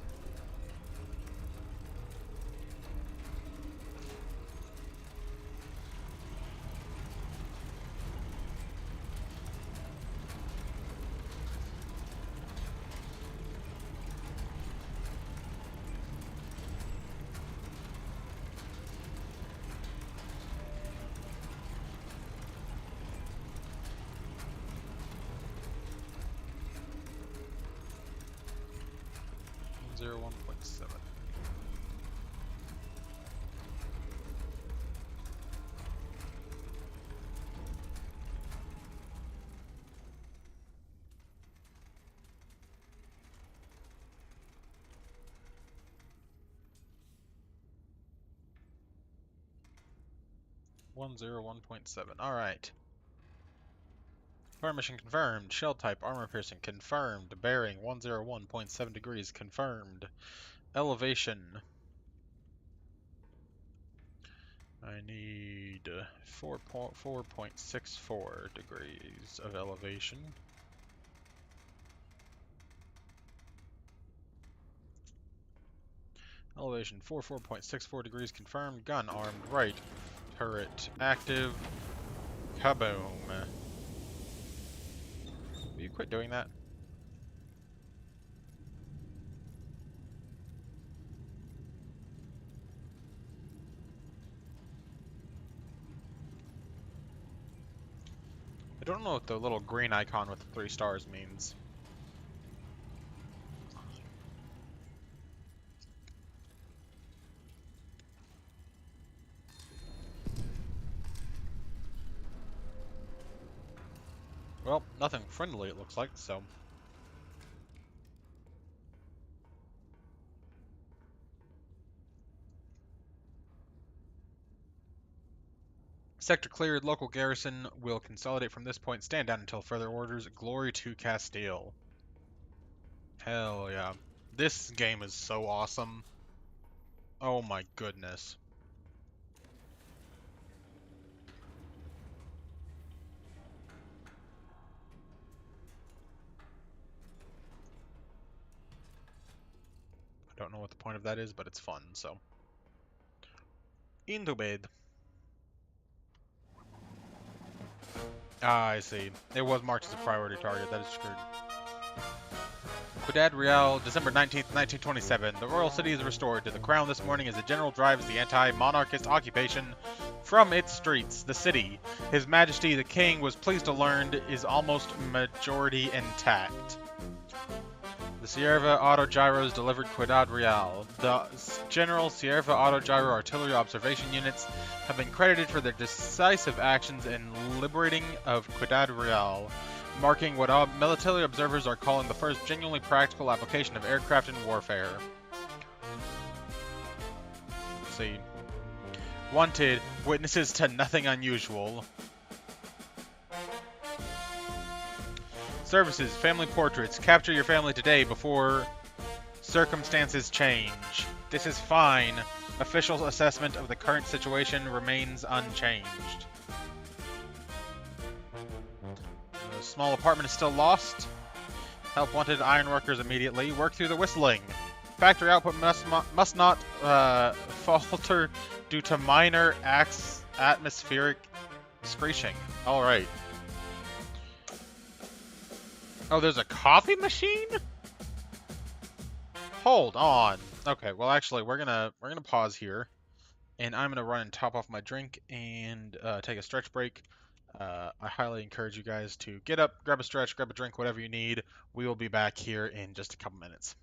[SPEAKER 1] Zero 1.7. Zero 1.7. All right. Fire mission confirmed. Shell type armor piercing confirmed. Bearing 101.7 degrees confirmed. Elevation. I need 4.64 degrees of elevation. Elevation 4.64 degrees confirmed. Gun armed. Right turret active. Kaboom. Will you quit doing that? don't know what the little green icon with the 3 stars means. Well, nothing friendly it looks like, so... Sector cleared. Local garrison will consolidate from this point. Stand down until further orders. Glory to Castile. Hell yeah. This game is so awesome. Oh my goodness. I don't know what the point of that is, but it's fun, so. Into bed. Ah, I see. It was marked as a priority target. That is screwed. Ciudad Real, December 19th, 1927. The royal city is restored to the crown this morning as the general drives the anti-monarchist occupation from its streets. The city, His Majesty the King was pleased to learn, is almost majority intact. The Sierva Autogyros delivered Ciudad Real. The General Sierva Autogyro artillery observation units have been credited for their decisive actions in liberating of Ciudad Real, marking what military observers are calling the first genuinely practical application of aircraft in warfare. Let's see. Wanted, witnesses to nothing unusual. Services, family portraits. Capture your family today before circumstances change. This is fine. Official assessment of the current situation remains unchanged. The small apartment is still lost. Help wanted ironworkers immediately. Work through the whistling. Factory output must not falter due to minor atmospheric screeching. Alright. Oh, there's a coffee machine? Hold on. Okay, well actually we're gonna pause here, and I'm gonna run and top off my drink and take a stretch break. I highly encourage you guys to get up, grab a stretch, grab a drink, whatever you need. We will be back here in just a couple minutes.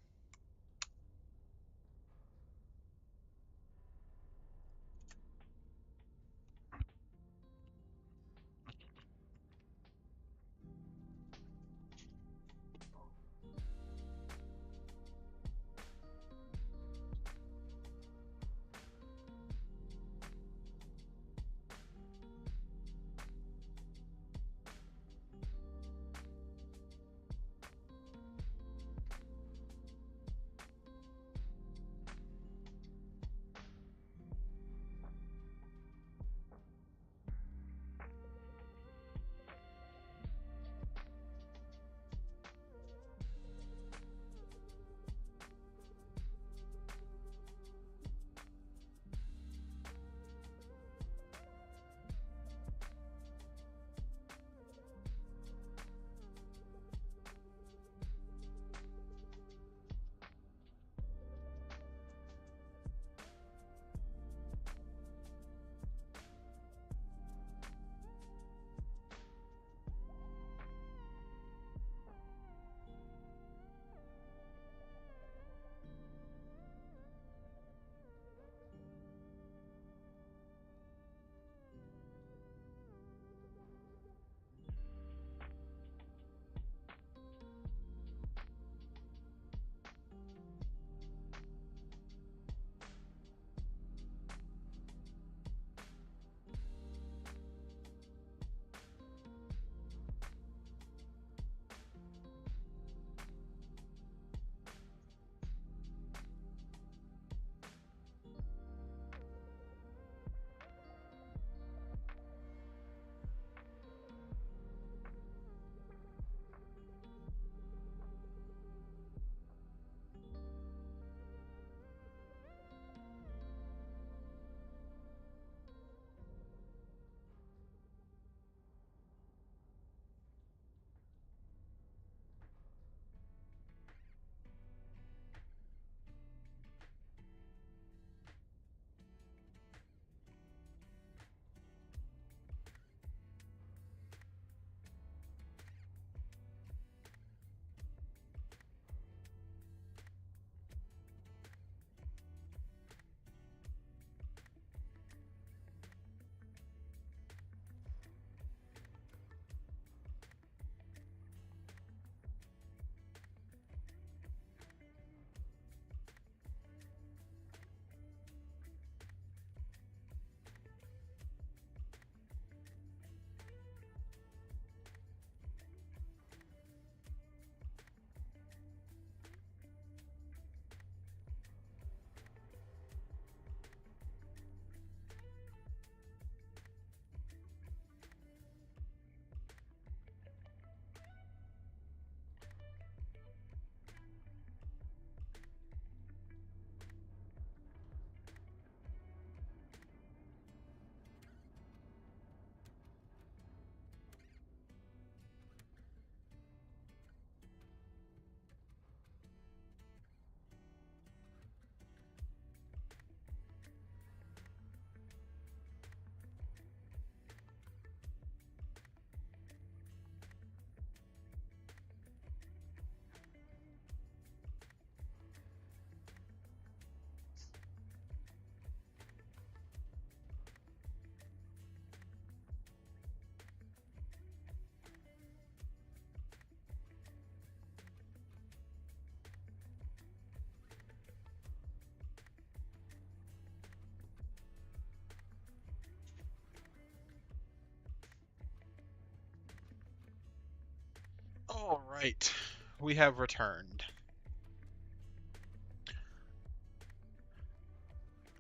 [SPEAKER 1] All right, we have returned.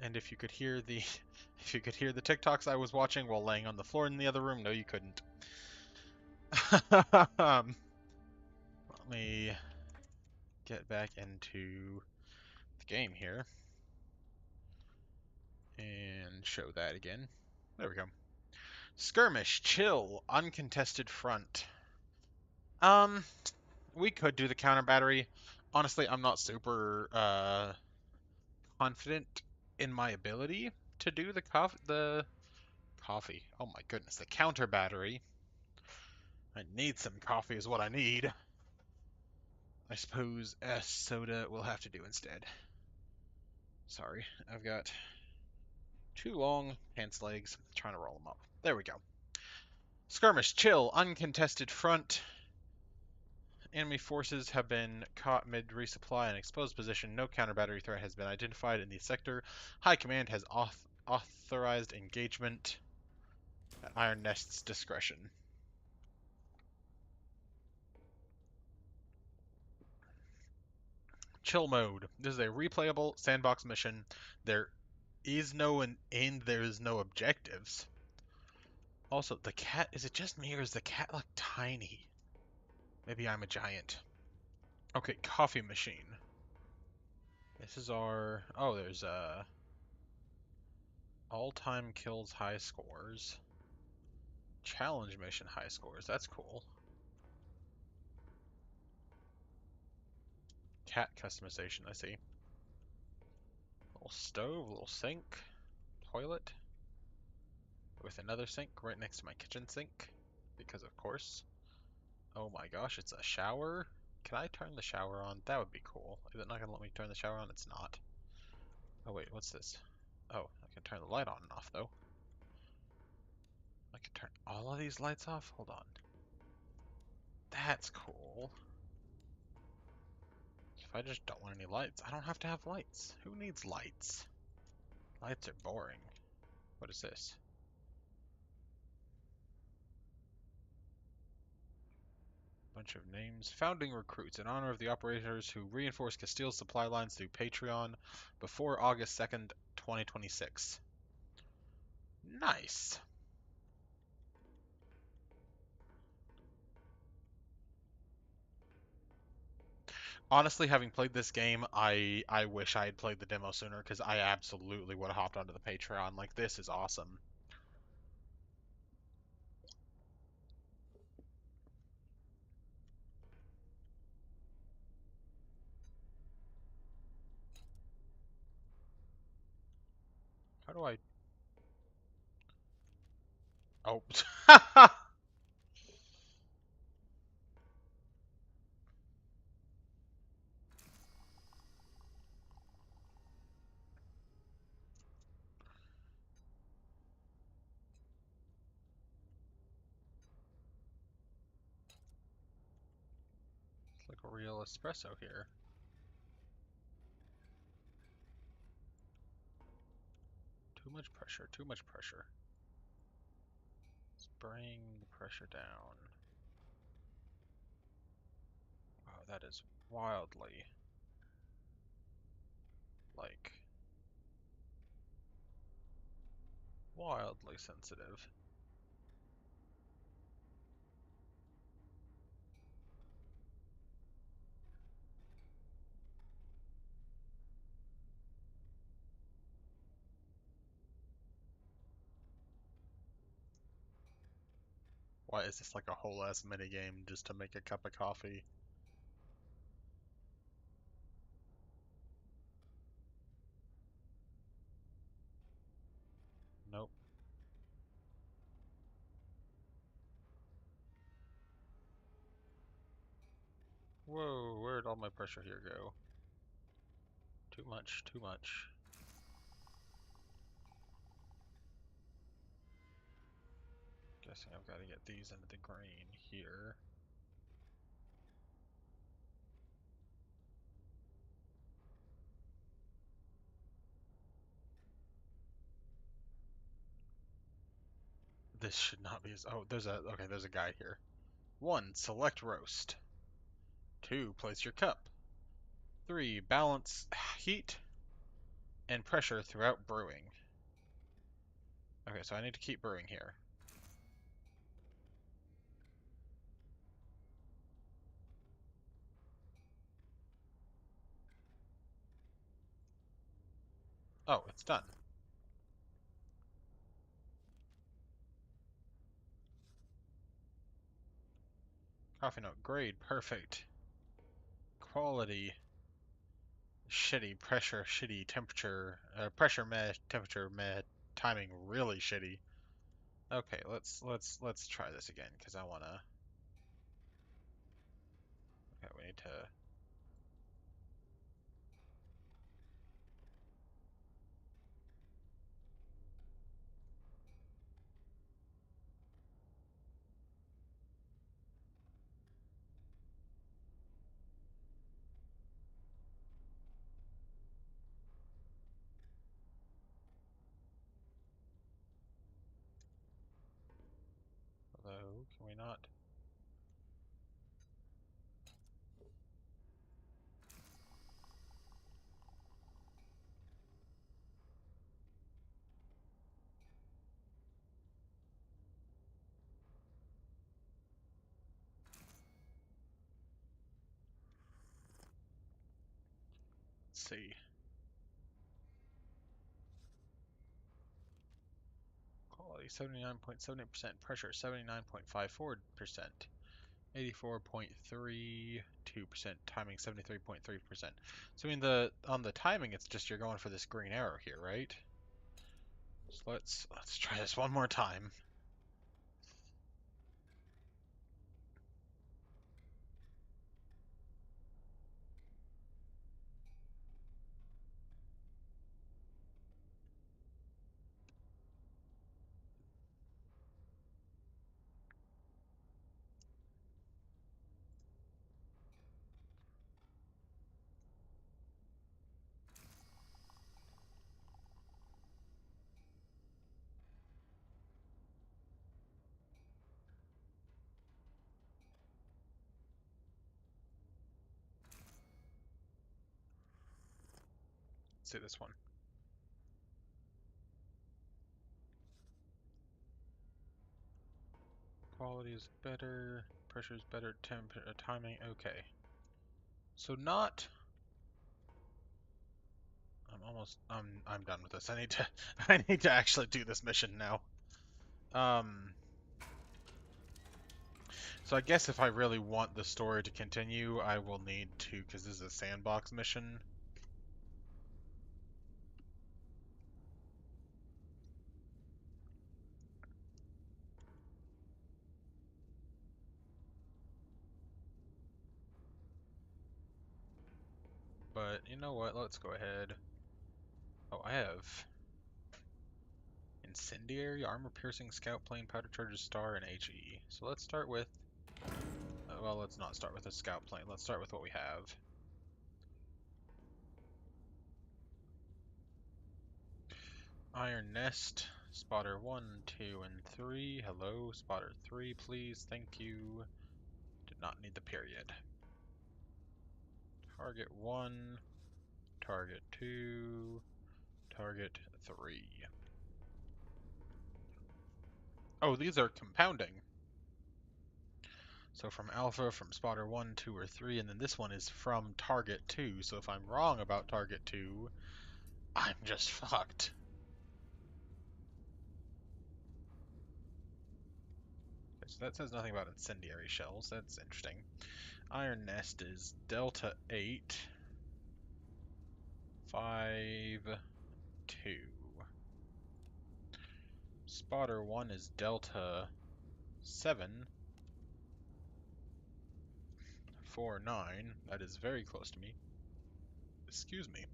[SPEAKER 1] And if you could hear the if you could hear the TikToks I was watching while laying on the floor in the other room, no you couldn't. Let me get back into the game here and show that again. There we go. Skirmish, chill, uncontested front. Um, we could do the counter battery. Honestly, I'm not super confident in my ability to do the coffee. Oh my goodness, the counter battery. I need some coffee is what I need. I suppose a soda will have to do instead. Sorry, I've got too long pants legs. I'm trying to roll them up. There we go. Skirmish, chill, uncontested front. Enemy forces have been caught mid-resupply and exposed position. No counter-battery threat has been identified in the sector. High Command has authorized engagement at Iron Nest's discretion. Chill mode. This is a replayable sandbox mission. There is no end. There is no objectives. Also, the cat, is it just me or is the cat like tiny? Maybe I'm a giant. Okay, coffee machine. This is our, oh, there's all-time kills high scores. Challenge mission high scores. That's cool. Cat customization, I see. Little stove, little sink, toilet with another sink right next to my kitchen sink, because of course. Oh my gosh, it's a shower. Can I turn the shower on? That would be cool. Is it not gonna let me turn the shower on? It's not. Oh wait, what's this? Oh, I can turn the light on and off though. I can turn all of these lights off? Hold on. That's cool. If I just don't want any lights, I don't have to have lights. Who needs lights? Lights are boring. What is this? Bunch of names. Founding recruits in honor of the operators who reinforced Castile's supply lines through Patreon before August 2nd, 2026. Nice. Honestly, having played this game, I wish I had played the demo sooner because I absolutely would have hopped onto the Patreon. Like, this is awesome. How do I... Oh. It's like a real espresso here. Too much pressure, too much pressure. Let's bring the pressure down. Wow, that is wildly, like, wildly sensitive. Why is this like a whole ass minigame just to make a cup of coffee? Nope. Whoa, where'd all my pressure here go? Too much, too much. Guessing I've got to get these into the grain here. This should not be as... Oh, there's a... Okay, there's a guide here. 1. Select roast. 2. Place your cup. 3. Balance heat and pressure throughout brewing. Okay, so I need to keep brewing here. Oh, it's done. Coffee note, grade, perfect. Quality, shitty. Pressure, shitty. Temperature, pressure, meh. Temperature, meh. Timing, really shitty. Okay, let's try this again, because I wanna... Okay, we need to... Hello, can we not... Let's see. Quality 79.78%, pressure 79.54%, 84.32%, timing 73.3%. So I mean on the timing it's just you're going for this green arrow here, right? So let's try this one more time. Let's do this one. Quality is better, pressure is better, timing, okay. So not... I'm done with this. I need to I need to actually do this mission now. So I guess if I really want the story to continue, I will need to, because this is a sandbox mission. But you know what? Let's go ahead. Oh, I have Incendiary, Armor Piercing, Scout Plane, Powder Charges, Star, and HE. So let's start with... well, let's not start with a Scout Plane. Let's start with what we have. Iron Nest, Spotter 1, 2, and 3. Hello, Spotter 3, please. Thank you. Did not need the period. Target 1, Target 2, Target 3. Oh, these are compounding. So from Alpha, from Spotter 1, 2, or 3, and then this one is from Target 2. So if I'm wrong about Target 2, I'm just fucked. Okay, so that says nothing about incendiary shells. That's interesting. Iron Nest is Delta 8, 5, 2. Spotter 1 is Delta 7, 4, 9. That is very close to me. Excuse me.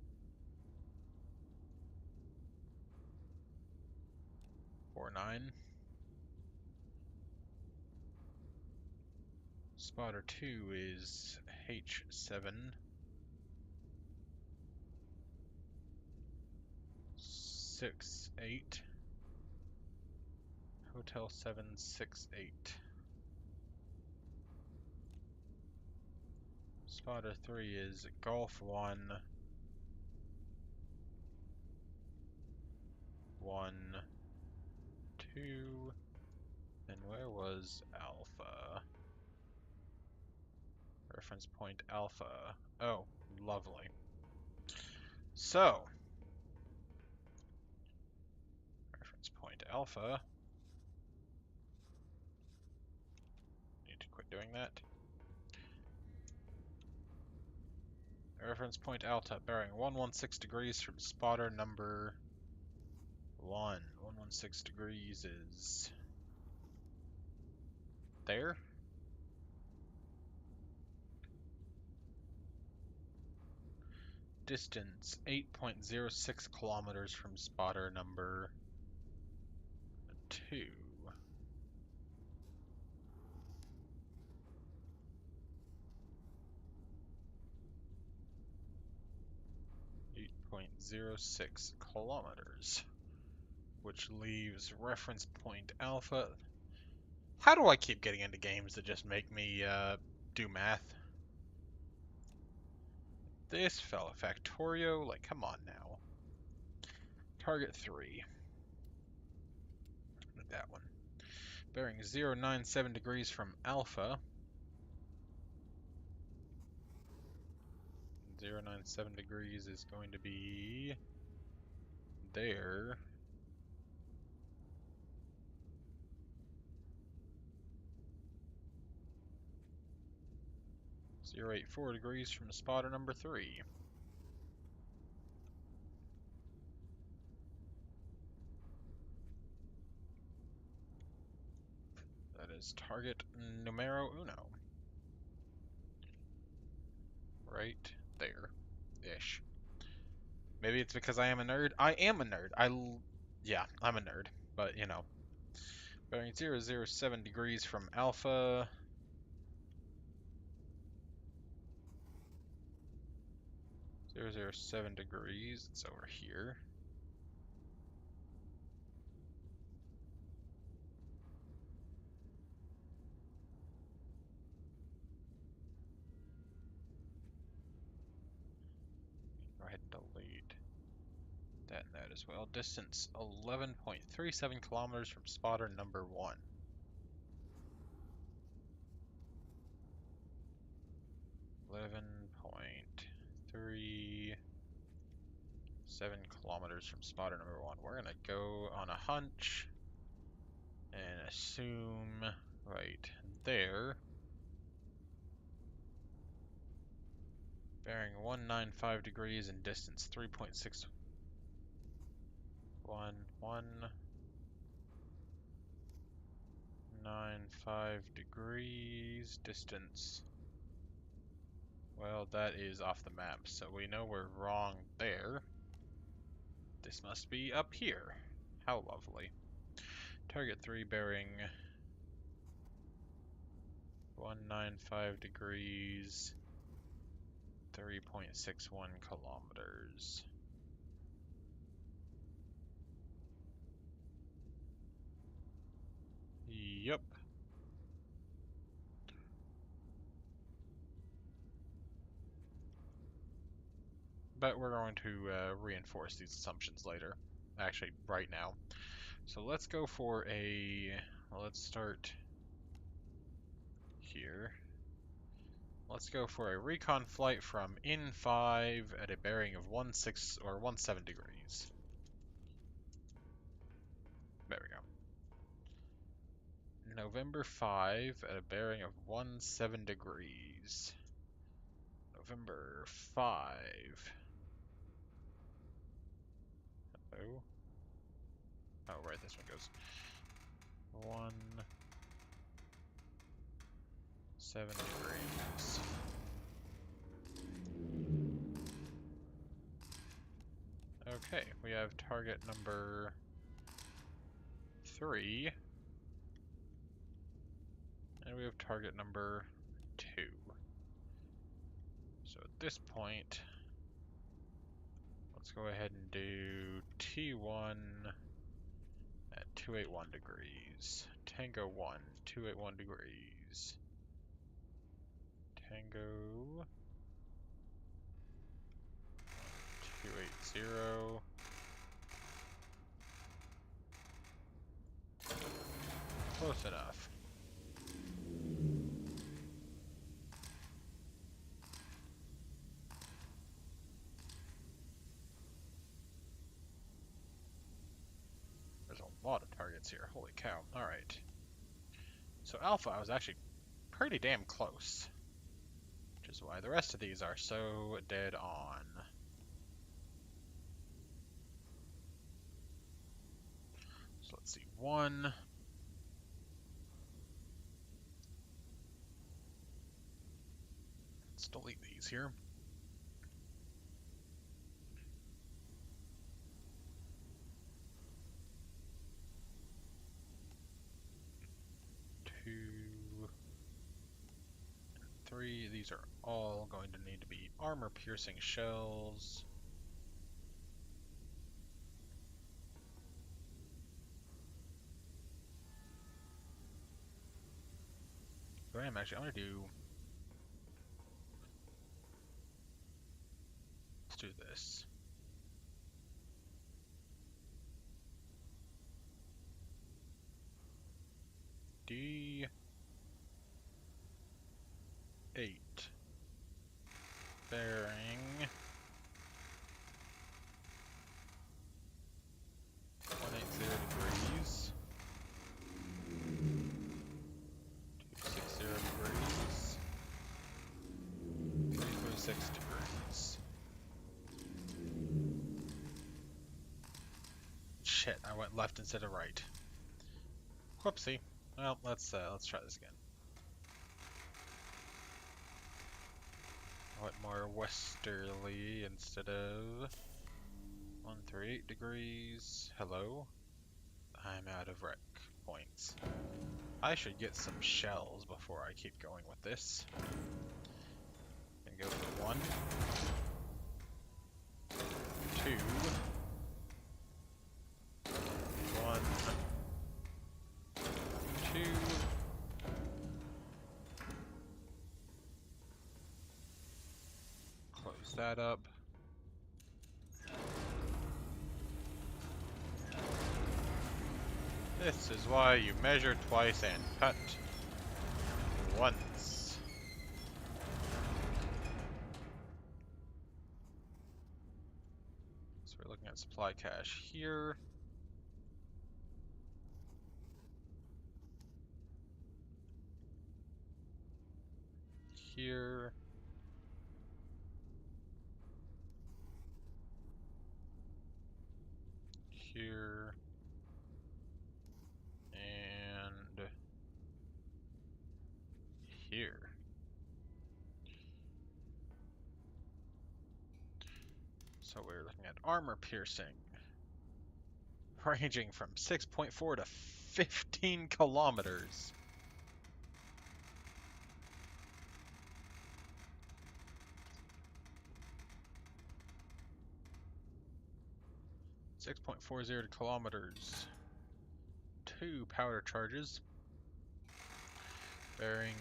[SPEAKER 1] 4, 9. Spotter 2 is H7, 6, 8. Hotel 768. Spotter 3 is Golf 1, 1, 2, and where was Alpha? Reference point Alpha. Oh, lovely. So, reference point Alpha. Need to quit doing that. Reference point Alpha, bearing 116 degrees from spotter number 1. 116 degrees is there. Distance 8.06 kilometers from spotter number 2. 8.06 kilometers, which leaves reference point Alpha. How do I keep getting into games that just make me do math? This fella Factorio, like, come on now. Target 3. That one. Bearing 097 degrees from Alpha. 097 degrees is going to be there. .084 degrees from spotter number 3. That is target numero uno. Right there. Ish. Maybe it's because I am a nerd. I am a nerd. Yeah, I'm a nerd. But, you know. Bearing 007 degrees from Alpha. 007 degrees. It's over here. Go ahead and delete that and that as well. Distance 11.37 kilometers from spotter number 1. 11.37 kilometers from spotter number 1. We're gonna go on a hunch and assume right there. Bearing 195 degrees and distance 3.61195 degrees. Distance. Well, that is off the map, so we know we're wrong there. This must be up here. How lovely. Target 3 bearing 195 degrees, 3.61 kilometers. Yep. But we're going to reinforce these assumptions later. Actually, right now. So let's go for let's start here. Let's go for a recon flight from IN5 at a bearing of 16 or 17 degrees. There we go. November 5 at a bearing of 17 degrees. November 5. Hello? Oh, right, this one goes 17 degrees. Okay, we have target number 3. And we have target number 2. So at this point, let's go ahead and do T1 at 281 degrees. Tango 1, 281 degrees. Tango 0. Close enough. There's a lot of targets here. Holy cow. Alright. So Alpha, I was actually pretty damn close. Which is why the rest of these are so dead on. So let's see. 1. Let's delete these here. 2, 3. These are all going to need to be armor-piercing shells. But I am actually, I'm going to do... Let's do this. D8 bearing 180 degrees, 260 degrees, 326 degrees. Shit, I went left instead of right. Whoopsie. Well, let's try this again. I went more westerly instead of 138 degrees. Hello? I'm out of rec points. I should get some shells before I keep going with this. And go for 1, 2, 1, 2. Close that up. This is why you measure twice and cut once. So we're looking at supply cache here. Here. Here. And here. So we're looking at armor piercing, ranging from 6.4 to 15 kilometers. .40 kilometers. 2 powder charges, bearing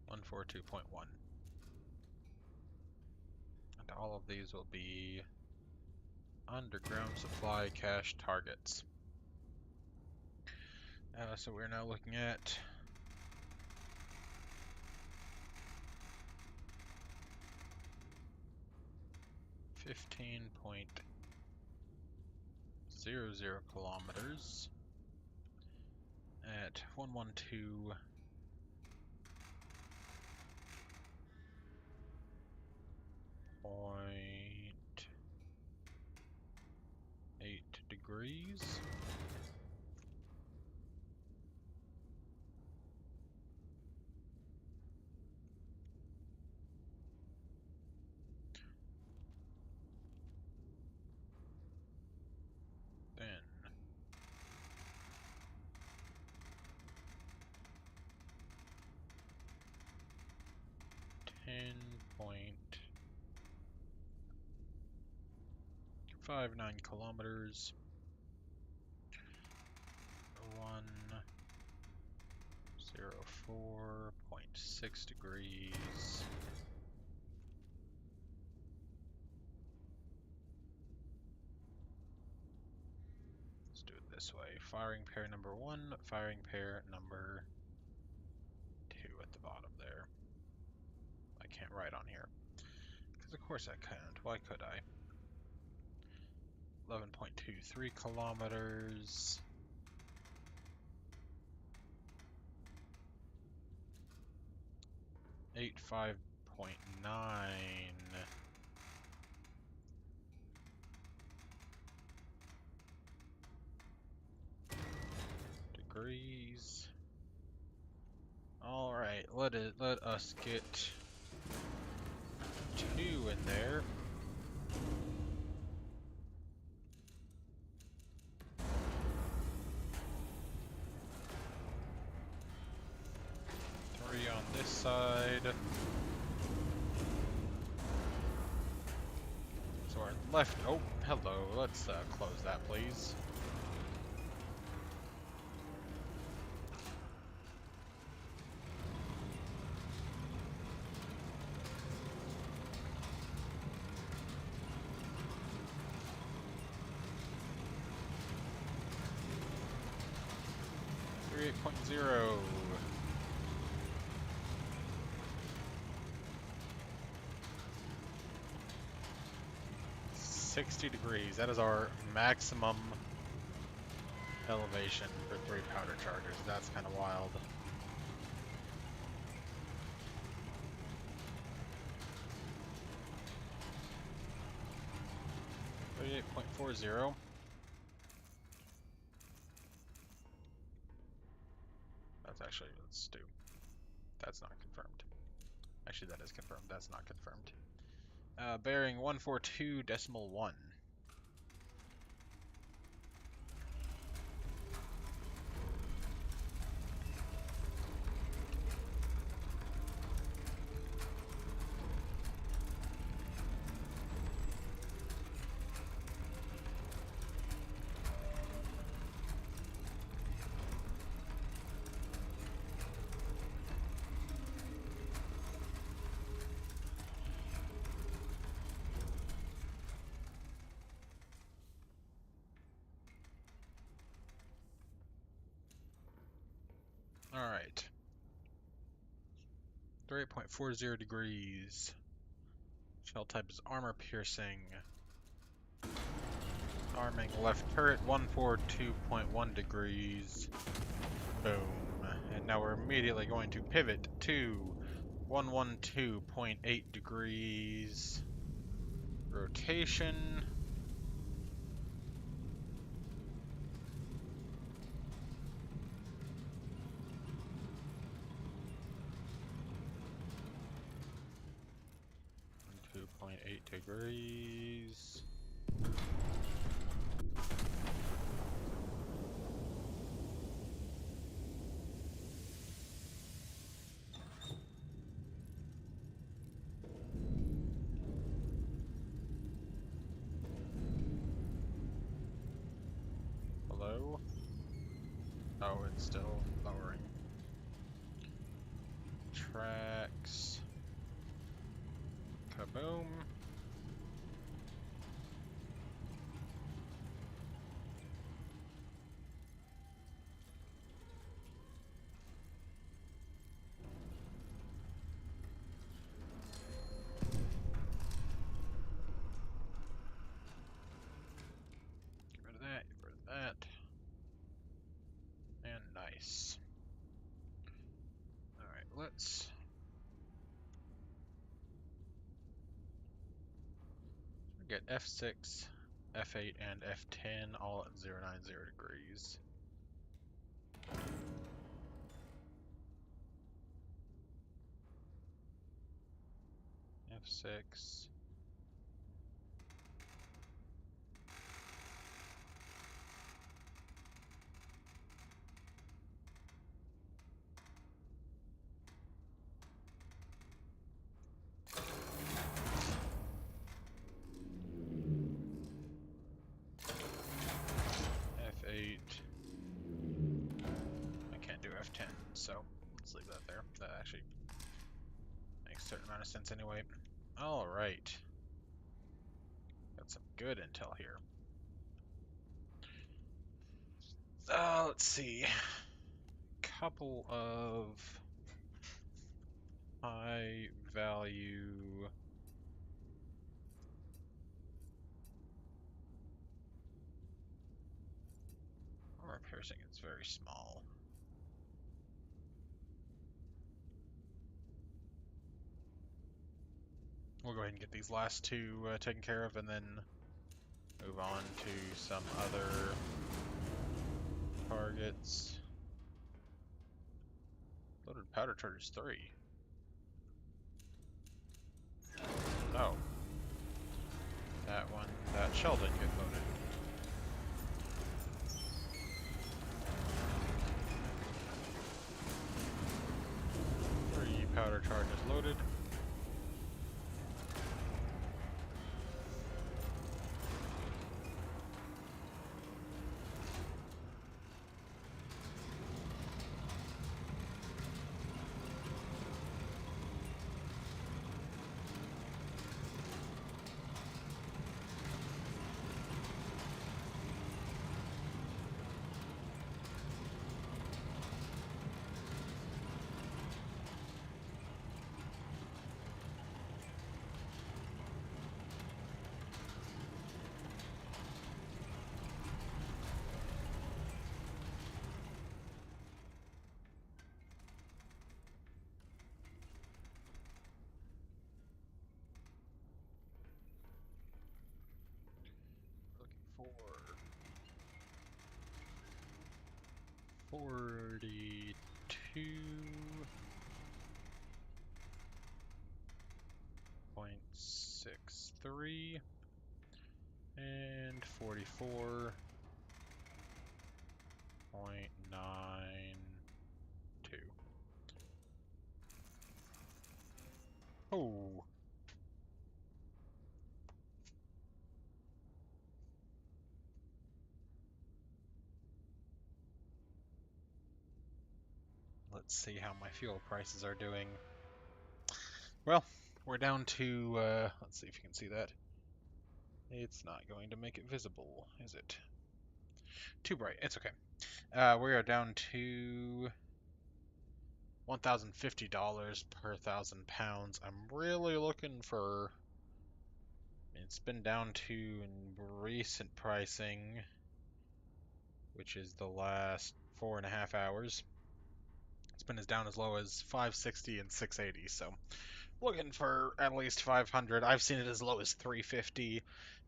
[SPEAKER 1] 142.1. And all of these will be underground supply cache targets. So we're now looking at .00 kilometers at 112.8 degrees. Then 10.59 kilometers, 104.6 6 degrees. Let's do it this way. Firing pair number 1, firing pair number 2 at the bottom there. I can't write on here. Because of course I can't. Why could I? 11.23 kilometers. 85.9 degrees. All right, let us get 2 in there. On this side. So our left, oh, hello, let's close that, please. Three 8.0. 60 degrees. That is our maximum elevation for 3 powder chargers. That's kind of wild. .40. That's actually, let's do. That's not confirmed. Actually, that is confirmed. That's not confirmed. Bearing 142.1. Alright. 38.40 degrees. Shell type is armor piercing. Arming left turret 142.1 degrees. Boom. And now we're immediately going to pivot to 112.8 degrees. Rotation. Degrees. Hello? Oh, it's still lowering. Tracks. Kaboom. And nice. Alright, let's get F6, F8, and F10 all at 090 degrees. F6. F8. I can't do F10, so let's leave that there. That actually certain amount of sense anyway. Alright. Got some good intel here. Let's see. Couple of high value armor piercing is very small. We'll go ahead and get these last two taken care of and then move on to some other targets. Loaded powder charges 3. Oh. That shell didn't get loaded. Three powder charges loaded. Looking for 42.63 and 44.92. Oh. Let's see how my fuel prices are doing. Well, we're down to, let's see if you can see that. It's not going to make it visible, is it? Too bright. It's okay. We are down to $1,050 per 1,000 pounds. I'm really looking for... It's been down to, in recent pricing, which is the last 4.5 hours, it's been as down as low as 560 and 680, so looking for at least 500. I've seen it as low as 350.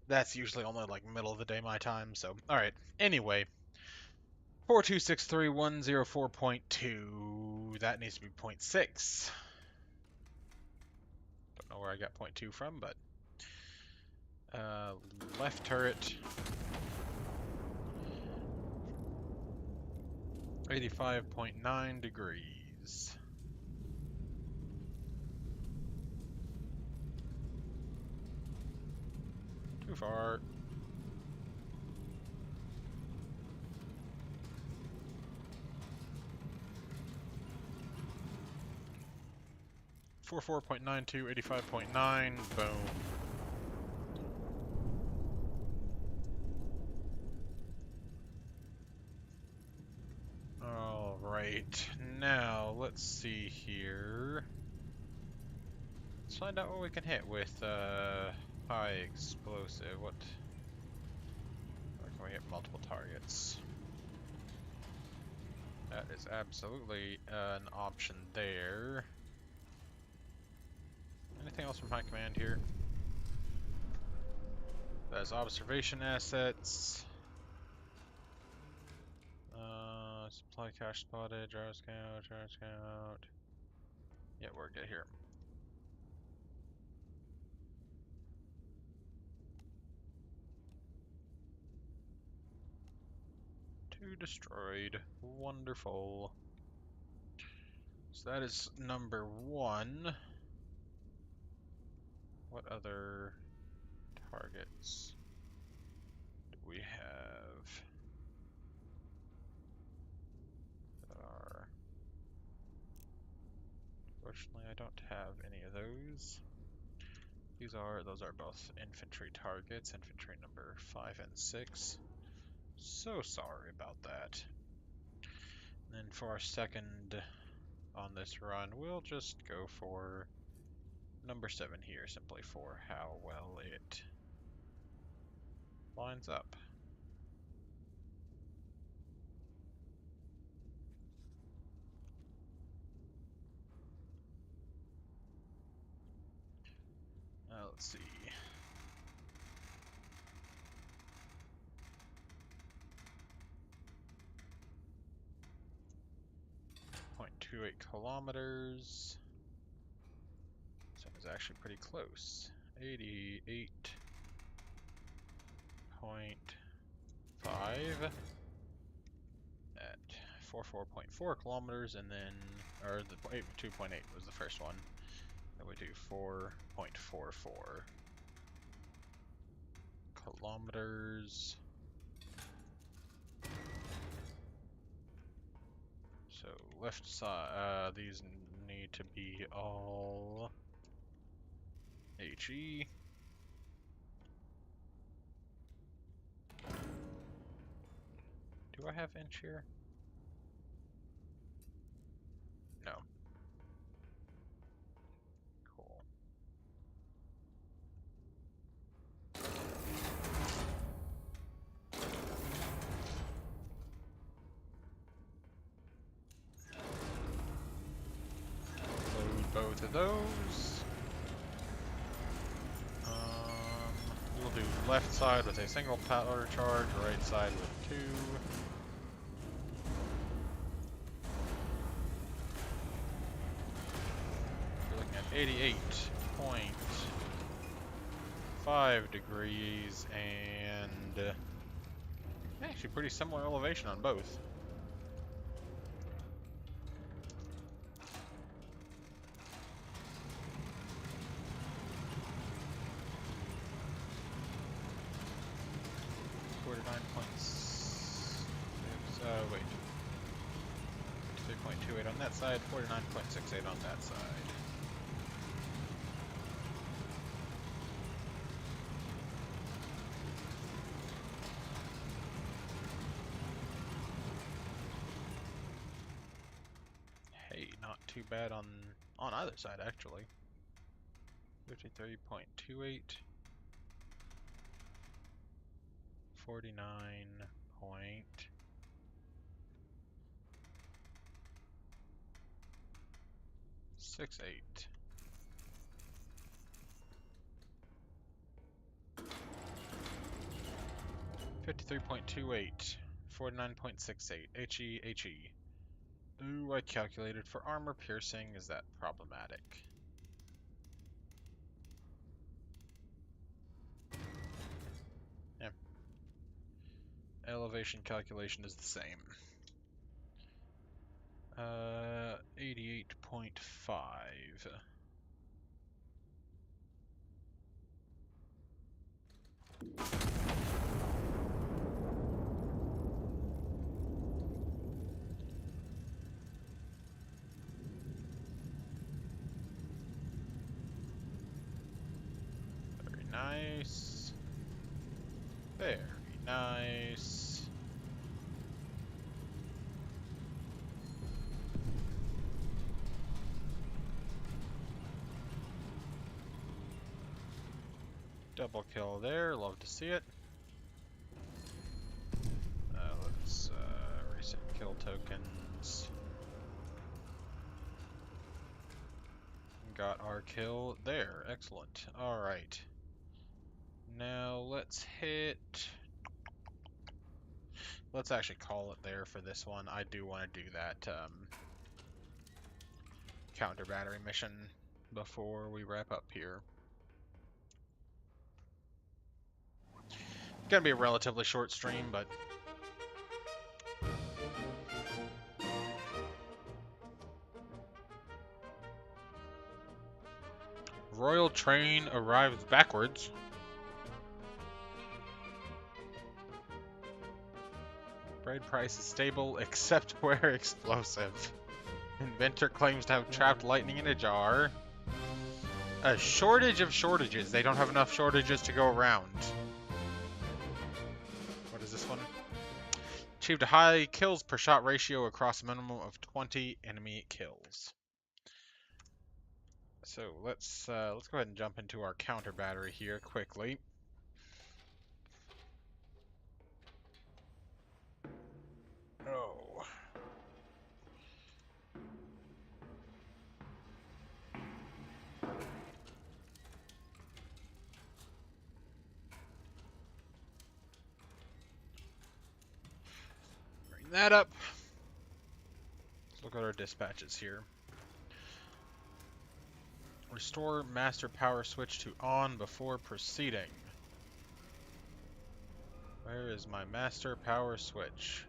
[SPEAKER 1] That's usually only like middle of the day my time, so alright. Anyway, 4263104.2. That needs to be 0.6. Don't know where I got 0.2 from, but left turret 85.9 degrees. Too far. Four 4.92, 85.9, boom. Alright, now let's see here. Let's find out what we can hit with high explosive. What? Or can we hit multiple targets? That is absolutely an option there. Anything else from high command here? There's observation assets. Supply cache spotted, gyro scout. Yeah, we're good here. Two destroyed. Wonderful. So that is number 1. What other targets do we have that are... Unfortunately, I don't have any of those. Those are both infantry targets, infantry number 5 and 6. So sorry about that. And then for our second on this run, we'll just go for number 7 here, simply for how well it lines up. Let's see. .28 kilometers. This one is actually pretty close. 88.5 at 44.4 kilometers, and then, or the 2.8 was the first one. Then we do 4.44 kilometers. So left side, these need to be all HE. Do I have inch here? No. Cool. Load both of those. We'll do left side with a single powder charge, right side with 2. We're looking at 88.5 degrees and actually pretty similar elevation on both. Wait. 3.28 on that side, 49.68 on that side. Hey, not too bad on either side actually. 53.28. 49.68. 53.28. 49.68. HE. Ooh, I calculated for armor piercing. Is that problematic? Yeah. Elevation calculation is the same. 88.5. Very nice. Very nice. Double kill there, love to see it. Let's reset kill tokens. Got our kill there, excellent. Alright. Now let's actually call it there for this one. I do want to do that counter battery mission before we wrap up here. Gonna be a relatively short stream, but Royal train arrives backwards. Bread price is stable except where explosive. Inventor claims to have trapped lightning in a jar. A shortage of shortages. They don't have enough shortages to go around. What is this one? Achieved a high kills per shot ratio across a minimum of 20 enemy kills. So let's go ahead and jump into our counter battery here quickly. Oh. Bring that up. Let's look at our dispatches here. Restore master power switch to on before proceeding. Where is my master power switch?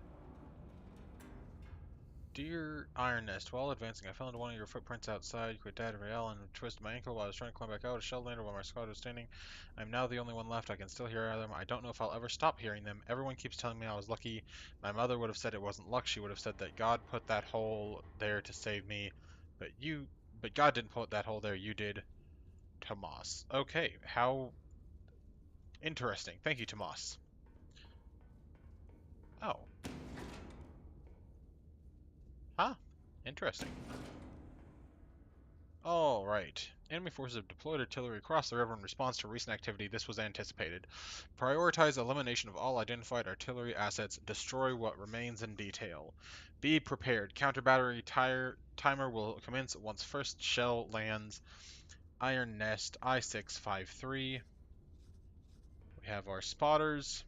[SPEAKER 1] Dear Iron Nest, while advancing, I fell into one of your footprints outside. You could die to Real and twisted my ankle while I was trying to climb back out. A shell landed while my squad was standing. I'm now the only one left. I can still hear them. I don't know if I'll ever stop hearing them. Everyone keeps telling me I was lucky. My mother would have said it wasn't luck. She would have said that God put that hole there to save me. But God didn't put that hole there. You did, Tomas. Okay, how interesting. Thank you, Tomas. Oh. Huh. Interesting. All right. Enemy forces have deployed artillery across the river in response to recent activity. This was anticipated. Prioritize elimination of all identified artillery assets. Destroy what remains in detail. Be prepared. Counter battery timer will commence once first shell lands. Iron Nest I-653. We have our spotters.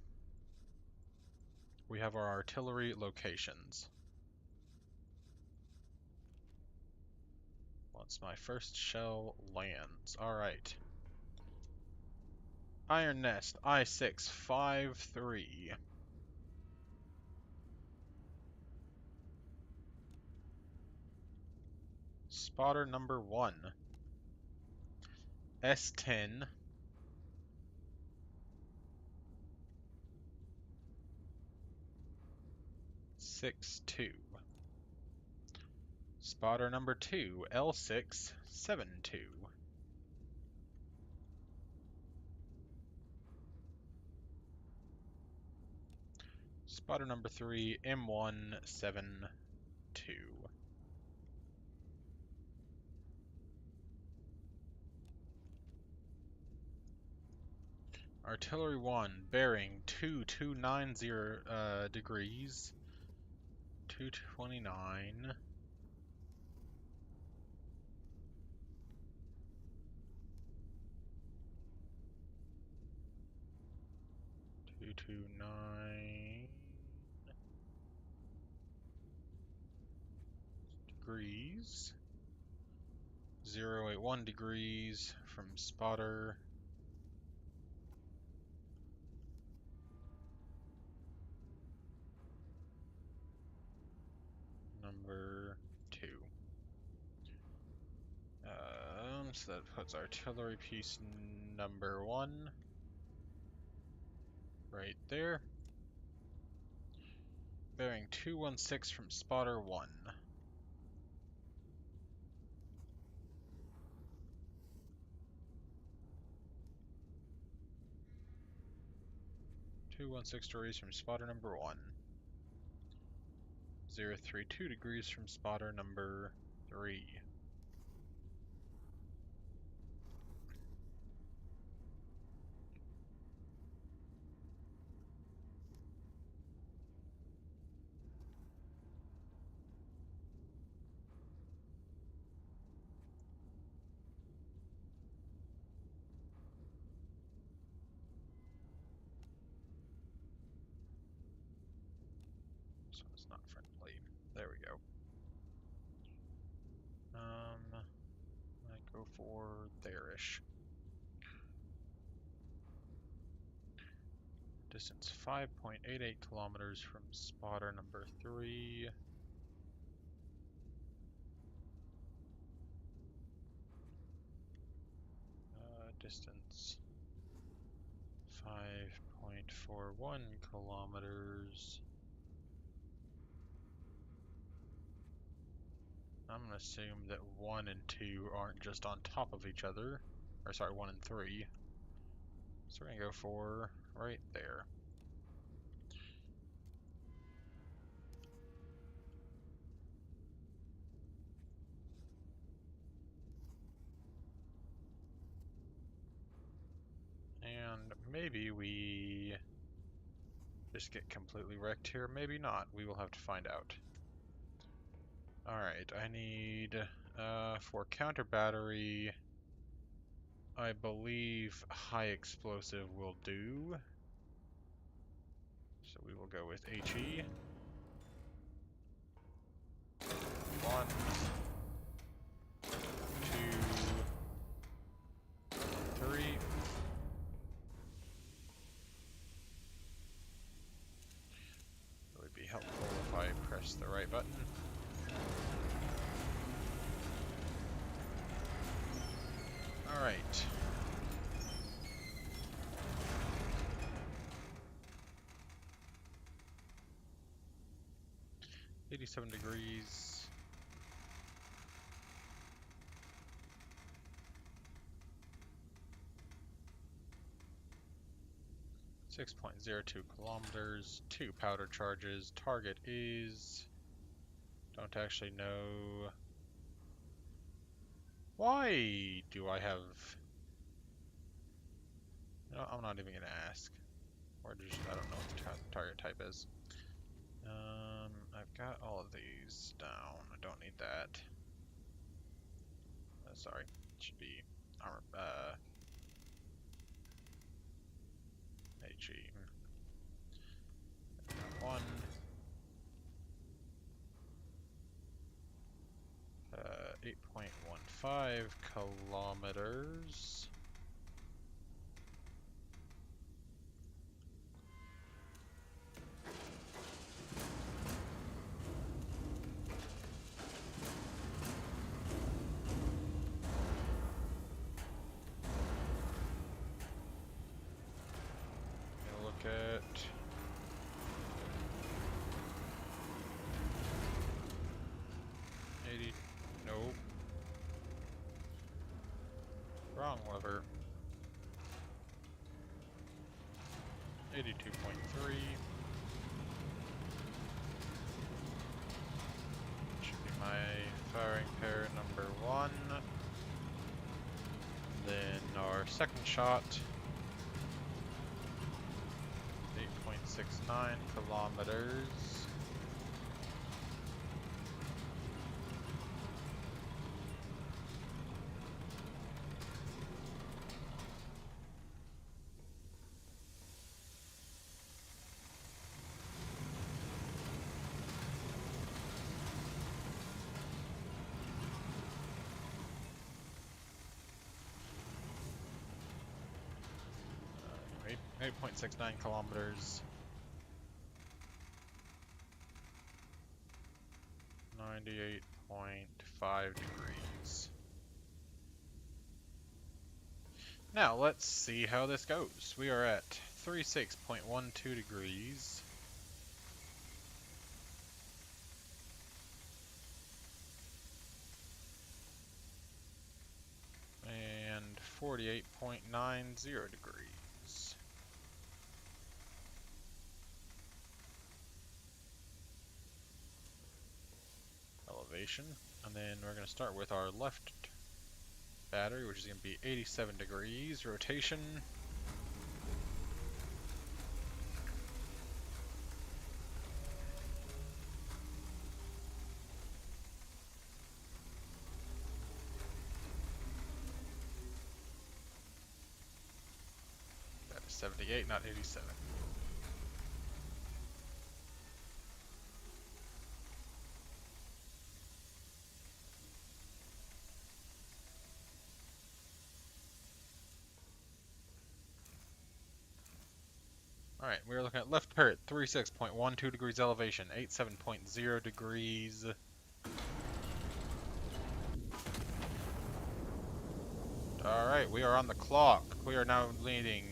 [SPEAKER 1] We have our artillery locations. Once my first shell lands. Alright. Iron Nest I-653. Spotter number 1. S10. 6-2. Spotter number 2, L6-7-2. Spotter number 3, M1-7-2. Artillery 1, bearing 2290 degrees, 229. 229 degrees. 081 degrees from spotter. Number 2. So that puts artillery piece number 1 right there. Bearing 216 from spotter 1. 216 degrees from spotter number 1. 032 degrees from spotter number 3. This one's not friendly. There we go. I go for there-ish. Distance 5.88 kilometers from spotter number 3. Distance 5.41 kilometers I'm gonna assume that 1 and 2 aren't just on top of each other. Or sorry, 1 and 3. So we're gonna go for right there. And maybe we just get completely wrecked here. Maybe not. We will have to find out. Alright, I need, for counter battery, I believe high explosive will do. So we will go with HE. 1, 2, 3. It would be helpful if I press the right button. Alright. $87 degrees. .02 kilometers, 2 powder charges. Target is... don't actually know. Why do I have... no, I'm not even gonna ask. Or just, I don't know what the target type is. I've got all of these down. I don't need that. Sorry, it should be armor, HE. 1. 8.15 kilometers. Gonna look at nope. Wrong lever. 82.3. Should be my firing pair number 1. Then our second shot. 8.69 kilometers. Eight 8.69 kilometers. 98.5 degrees. Now let's see how this goes. We are at 36.12 degrees. And 48.90 degrees. Elevation. And then we're going to start with our left battery, which is going to be 87 degrees. Rotation. That is 78, not 87. Alright, we're looking at left turret, 36.12 degrees elevation, 87.0 degrees. Alright, we are on the clock. We are now leading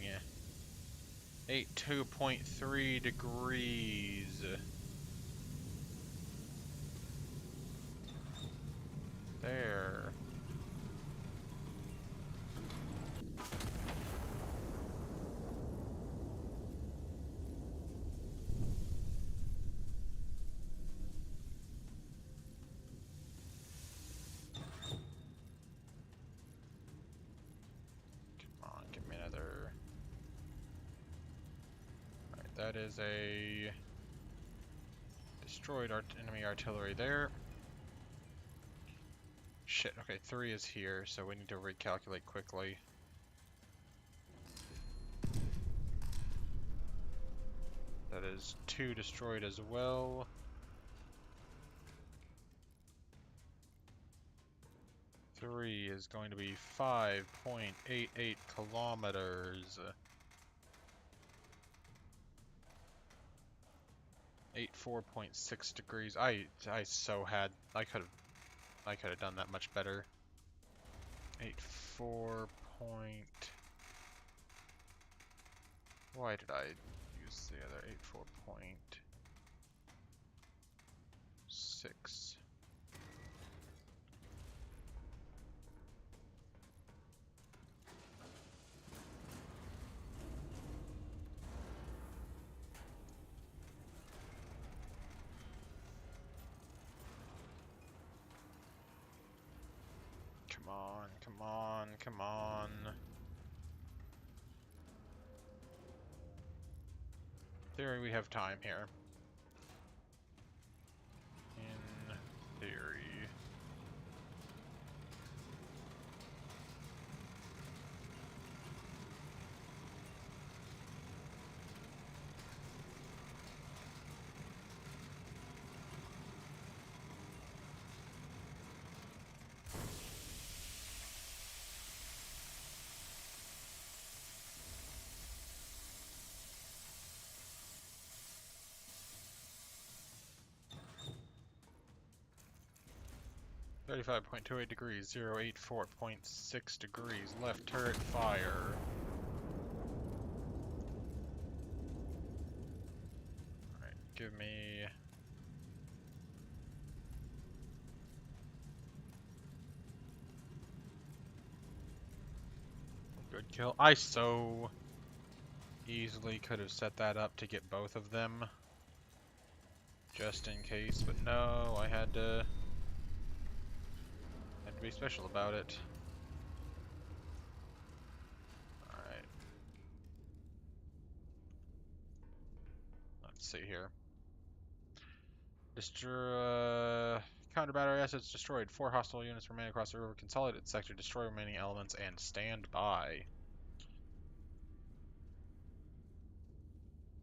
[SPEAKER 1] 82.3 degrees. there. Come on, give me another. Alright, that is a destroyed enemy artillery there. Shit, okay, 3 is here, so we need to recalculate quickly. That is 2 destroyed as well. Three is going to be 5.88 kilometers. 84.6 degrees. I could have done that much better. 84 point. Why did I use the other 84.6? Come on, come on, come on. In theory, we have time here. In theory. Thirty-five point 28 degrees, 084.6 degrees, left turret fire. Alright, give me... Good kill. I so easily could have set that up to get both of them. Just in case, but no, I had to be special about it. Alright. Let's see here. Counter battery assets destroyed. 4 hostile units remain across the river. Consolidate sector. Destroy remaining elements and stand by.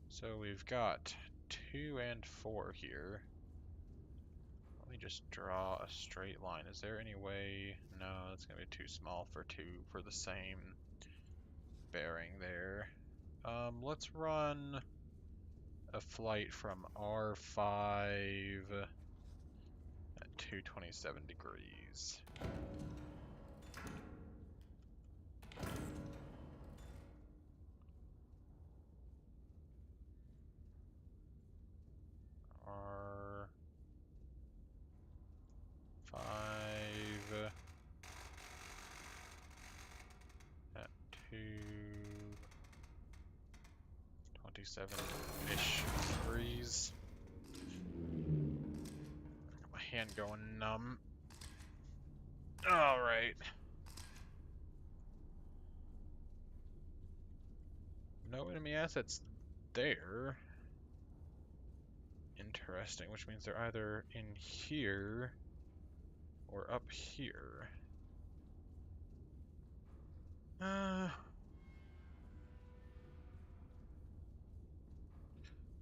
[SPEAKER 1] So we've got 2 and 4 here. Let me just draw a straight line. Is there any way? No, that's going to be too small for 2 for the same bearing there. Let's run a flight from R5 at 227 degrees. R5 at 227-ish degrees. Got my hand going numb. Alright. No enemy assets there. Interesting, which means they're either in here or up here.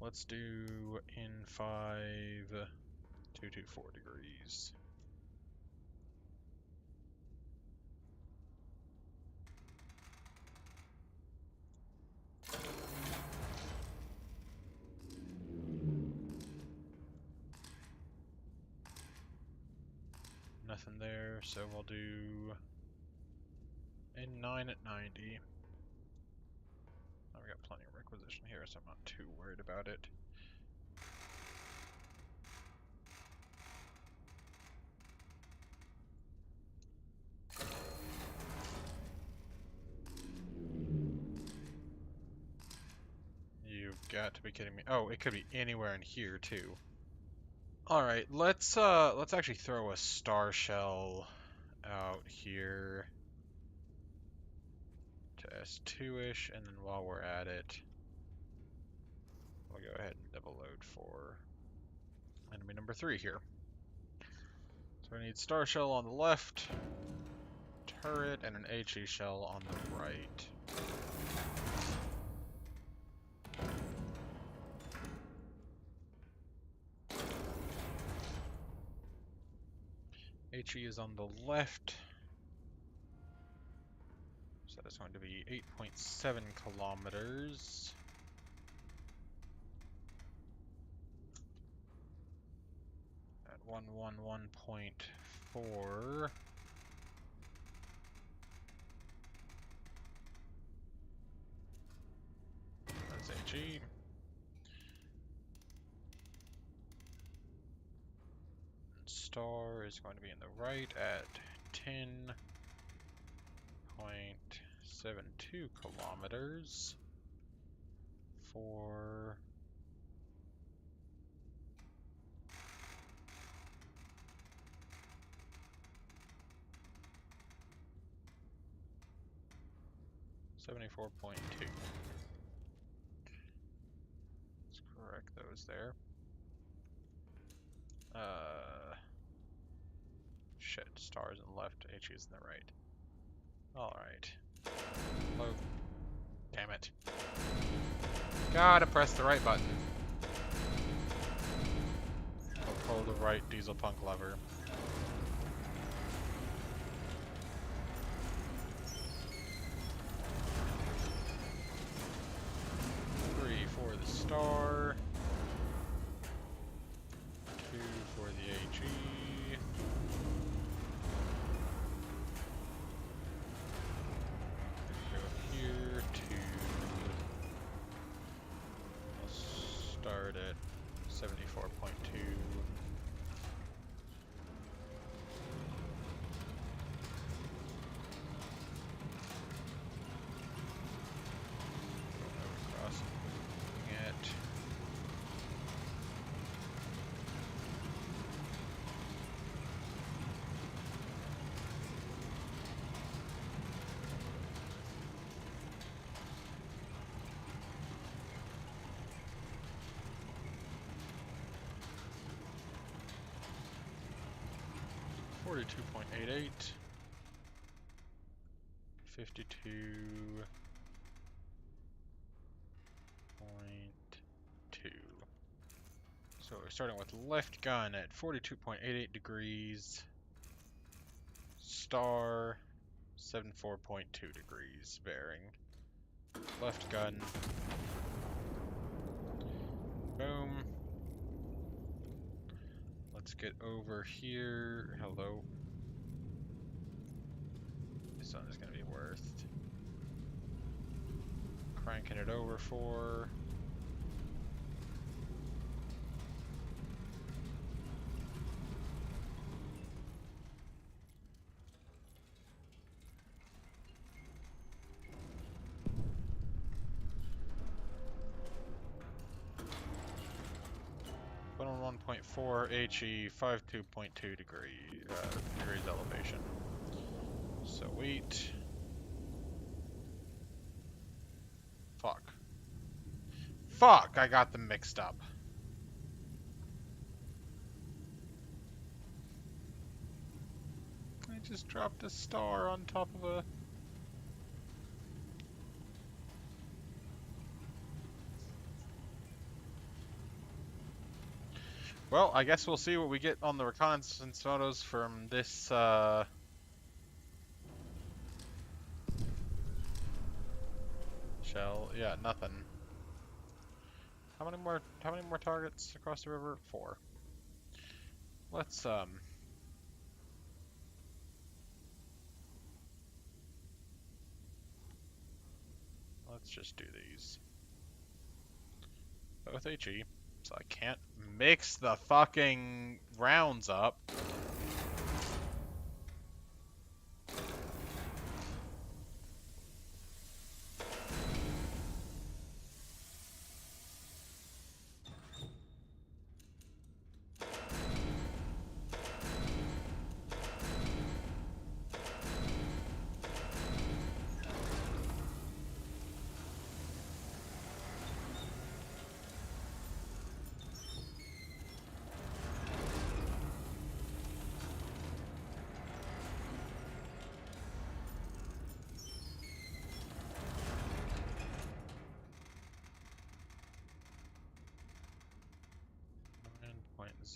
[SPEAKER 1] Let's do in 5, 224 degrees. Nothing there, so we'll do N9 at 90. I've got plenty of requisition here, so I'm not too worried about it. got to be kidding me. Oh, it could be anywhere in here too. All right, let's actually throw a star shell out here to S2-ish, and then while we're at it, we'll go ahead and double load for enemy number 3 here. So we need star shell on the left, turret, and an HE shell on the right. HE is on the left, so that's going to be 8.7 kilometers. At 111.4. That's HE. Star is going to be in the right at 10.72 kilometers for $74.2. Let's correct those there. Shit, stars in the left, HE is in the right. Alright. Load. Damn it. Gotta press the right button. I'll pull the right diesel punk lever. Three for the star. 2 for the HE. Go here to start at 74.2. Across it. Forty-two point 88, 52.2. So we're starting with left gun at 42.88 degrees. Star 74.2 degrees bearing. Left gun. Boom. Let's get over here. Hello. This one is going to be worth cranking it over for. On 1.4 HE, 52.2 degrees elevation. Sweet. Fuck. Fuck, I got them mixed up. I just dropped a star on top of a... Well, I guess we'll see what we get on the reconnaissance photos from this, shell. Yeah, nothing. How many more targets across the river? 4. Let's just do these. Both HE. So I can't mix the fucking rounds up.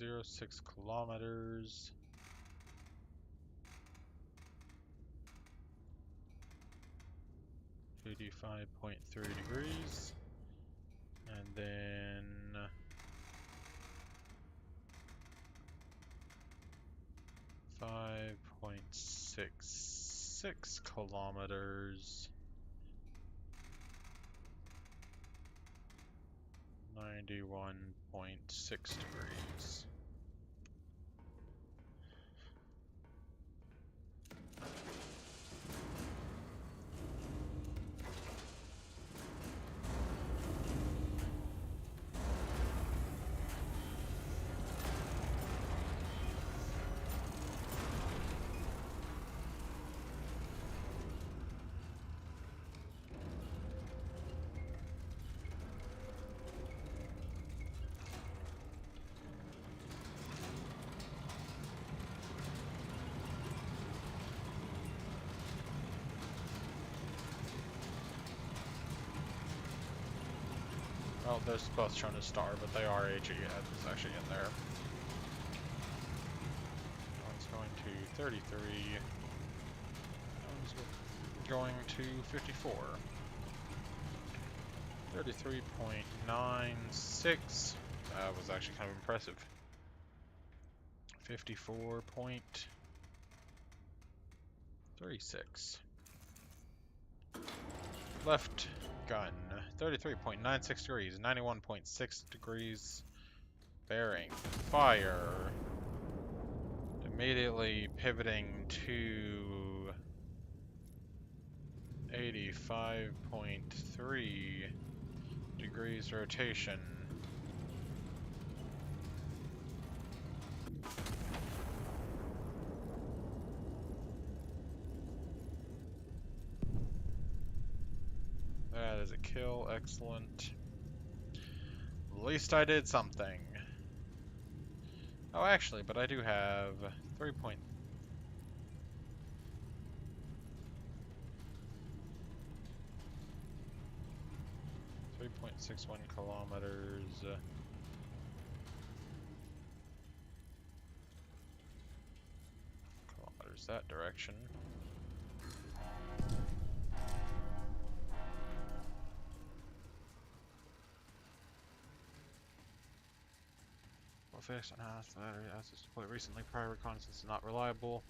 [SPEAKER 1] 9.06 kilometers. $85.3 degrees. And then 5.66 kilometers. 91.6 degrees. Well, they're both shown as star, but they are HE. It's actually in there. One's going to 33. One's going to 54. 33.96. That was actually kind of impressive. 54.36. Left gun, 33.96 degrees, 91.6 degrees bearing. Fire. Immediately pivoting to 85.3 degrees rotation. That is a kill, excellent. At least I did something. Oh, actually, but I do have 3.61 kilometers. Kilometers that direction. Fixed and has battery assets deployed recently. Prior reconnaissance is not reliable.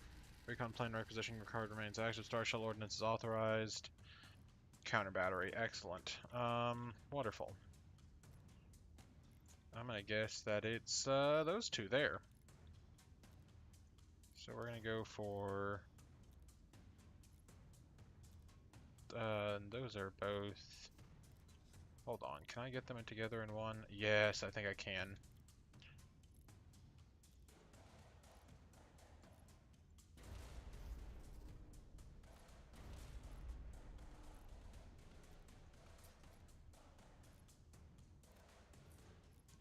[SPEAKER 1] Recon plane requisition card remains active. Star Shell ordnance is authorized. Counter battery, excellent. Wonderful. I'm gonna guess that it's those two there. So we're gonna go for those are both. Hold on, can I get them together in one? Yes, I think I can.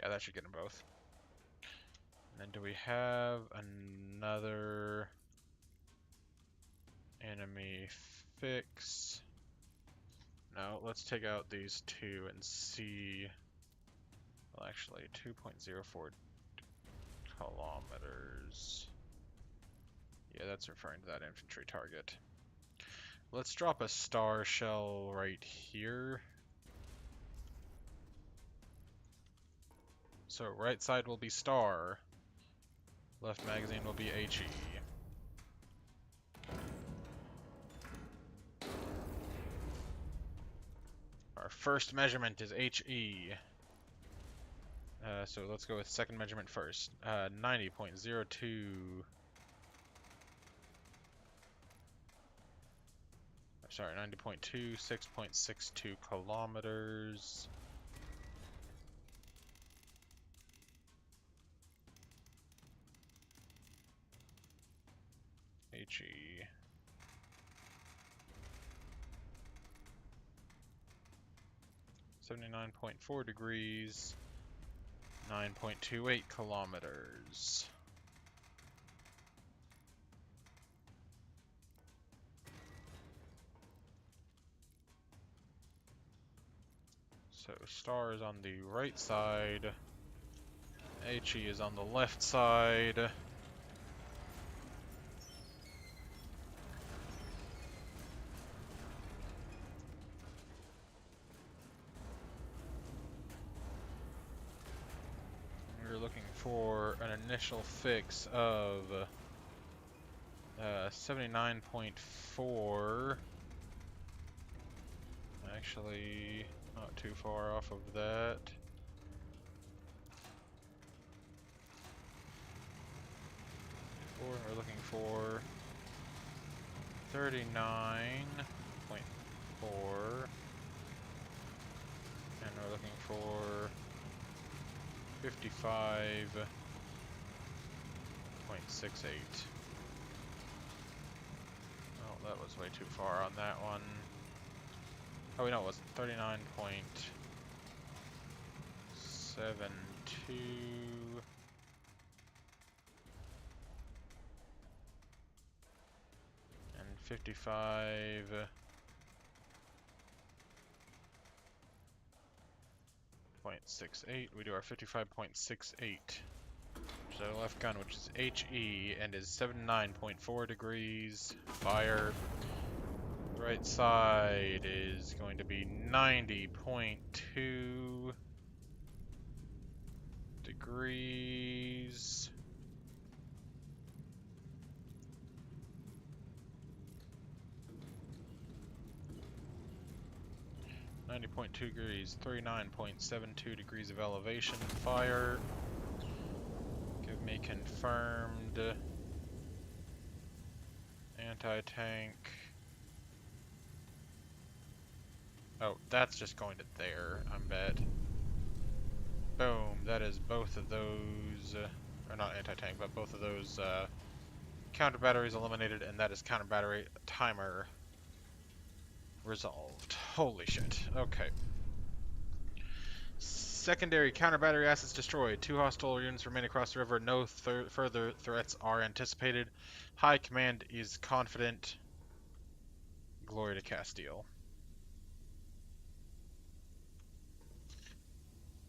[SPEAKER 1] Yeah, that should get them both. And then do we have another enemy fix? No, let's take out these two and see. Well, actually, 2.04 kilometers. Yeah, that's referring to that infantry target. Let's drop a star shell right here. So right side will be star. Left magazine will be HE. Our first measurement is HE. So let's go with second measurement first. 90.02. Sorry, 90.2, 6.62 kilometers. HE. $79.4 degrees, 9.28 kilometers. So star is on the right side, HE is on the left side. We're looking for an initial fix of 79.4. Actually, not too far off of that. We're looking for 39.4, and we're looking for 55.68. Oh, that was way too far on that one. Oh, no, it wasn't. 39.72. And 55.68. We do our 55.68. Which is our left gun, which is HE, and is 79.4 degrees. Fire. Right side is going to be 90.2 degrees. .2 degrees, 39.72 degrees of elevation. Fire. Give me confirmed. Anti-tank. Oh, that's just going to there, I bet. Boom, that is both of those, or not anti-tank, but both of those counter batteries eliminated, and that is counter battery timer resolved. Holy shit. Okay. Secondary counter battery assets destroyed. 2 hostile units remain across the river. No further threats are anticipated. High command is confident. Glory to Castile.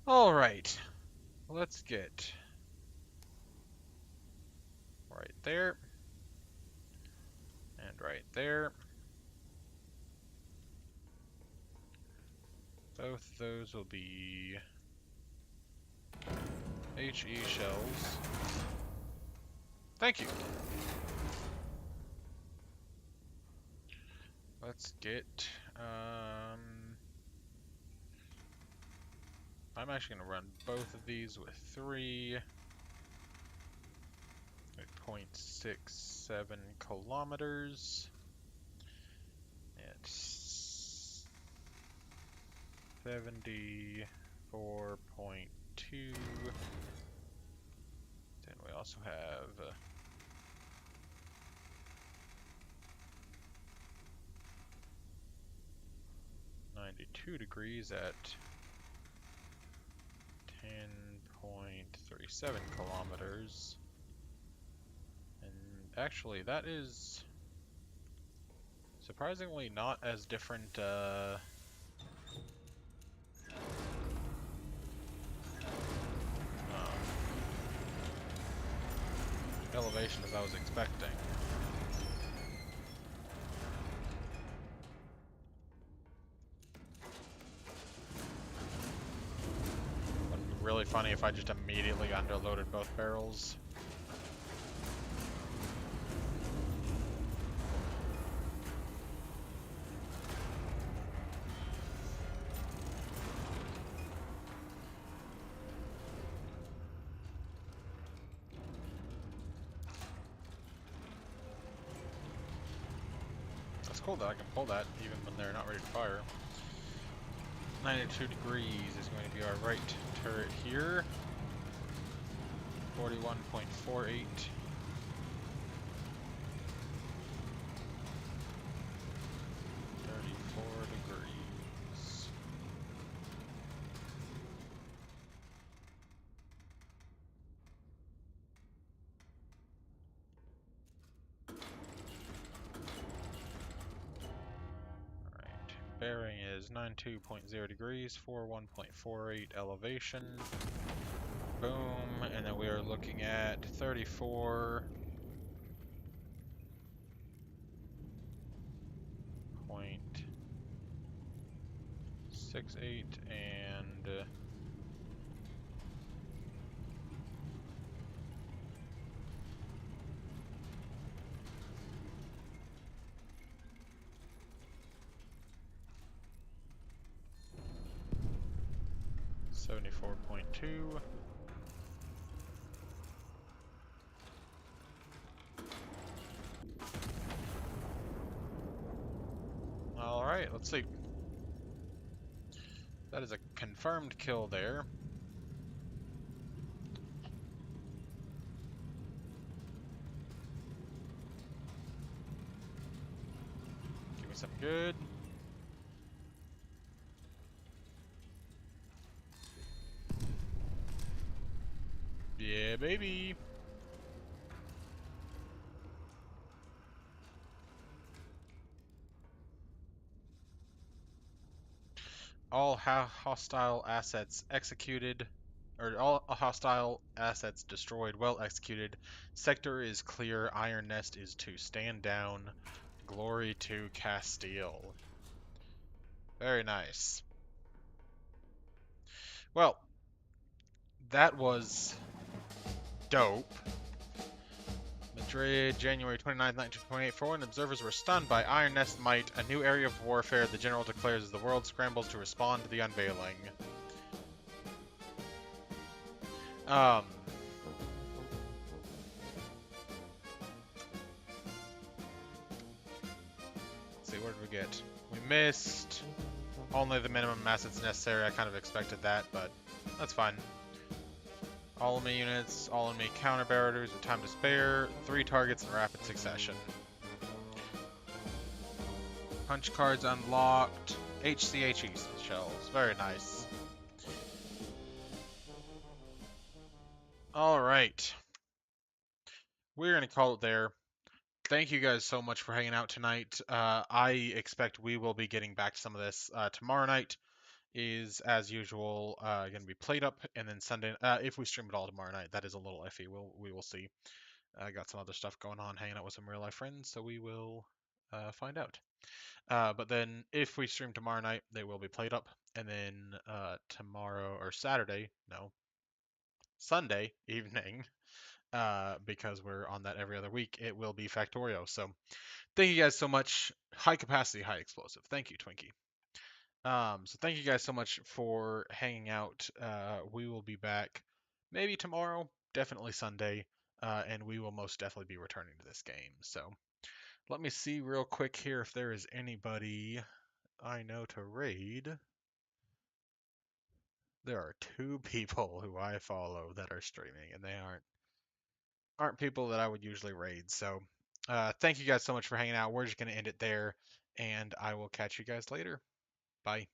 [SPEAKER 1] Alright. Let's get right there. And right there. Both those will be HE shells. Thank you. Let's get, I'm actually going to run both of these with 3 at 0.67 kilometers. It's 74.2. Then we also have 92 degrees at 10.37 kilometers. And actually, that is surprisingly not as different elevation as I was expecting. Wouldn't it be really funny if I just immediately underloaded both barrels? It's cool that I can pull that even when they're not ready to fire. 92 degrees is going to be our right turret here. 41.48. Bearing is 92.0 degrees, 41.48 elevation. Boom, and then we are looking at 34.68 and 74.2. Alright, let's see. That is a confirmed kill there. Give me something good. Yeah, baby. All hostile assets executed, or all hostile assets destroyed, well executed. Sector is clear. Iron Nest is to stand down. Glory to Castile. Very nice. Well, that was dope. Madrid, January 29, 1928. Foreign observers were stunned by Iron Nest might, a new area of warfare the general declares as the world scrambles to respond to the unveiling. Um, let's see, what did we get? We missed only the minimum assets necessary. I kind of expected that, but that's fine. All enemy units, all enemy counter barriers with time to spare, 3 targets in rapid succession. Punch cards unlocked. HCHE shells. Very nice. Alright. We're going to call it there. Thank you guys so much for hanging out tonight. I expect we will be getting back to some of this tomorrow night. Is as usual going to be played up, and then Sunday, if we stream it all tomorrow night, that is a little iffy. We will see. I got some other stuff going on, hanging out with some real life friends, so we will find out. But then if we stream tomorrow night, they will be played up, and then tomorrow or Saturday, no, Sunday evening, because we're on that every other week, it will be Factorio. So thank you guys so much. High capacity, high explosive. Thank you, Twinkie. So thank you guys so much for hanging out. We will be back maybe tomorrow, definitely Sunday, and we will most definitely be returning to this game. So let me see real quick here if there is anybody I know to raid. There are 2 people who I follow that are streaming, and they aren't people that I would usually raid. So thank you guys so much for hanging out. We're just gonna end it there, and I will catch you guys later. Bye.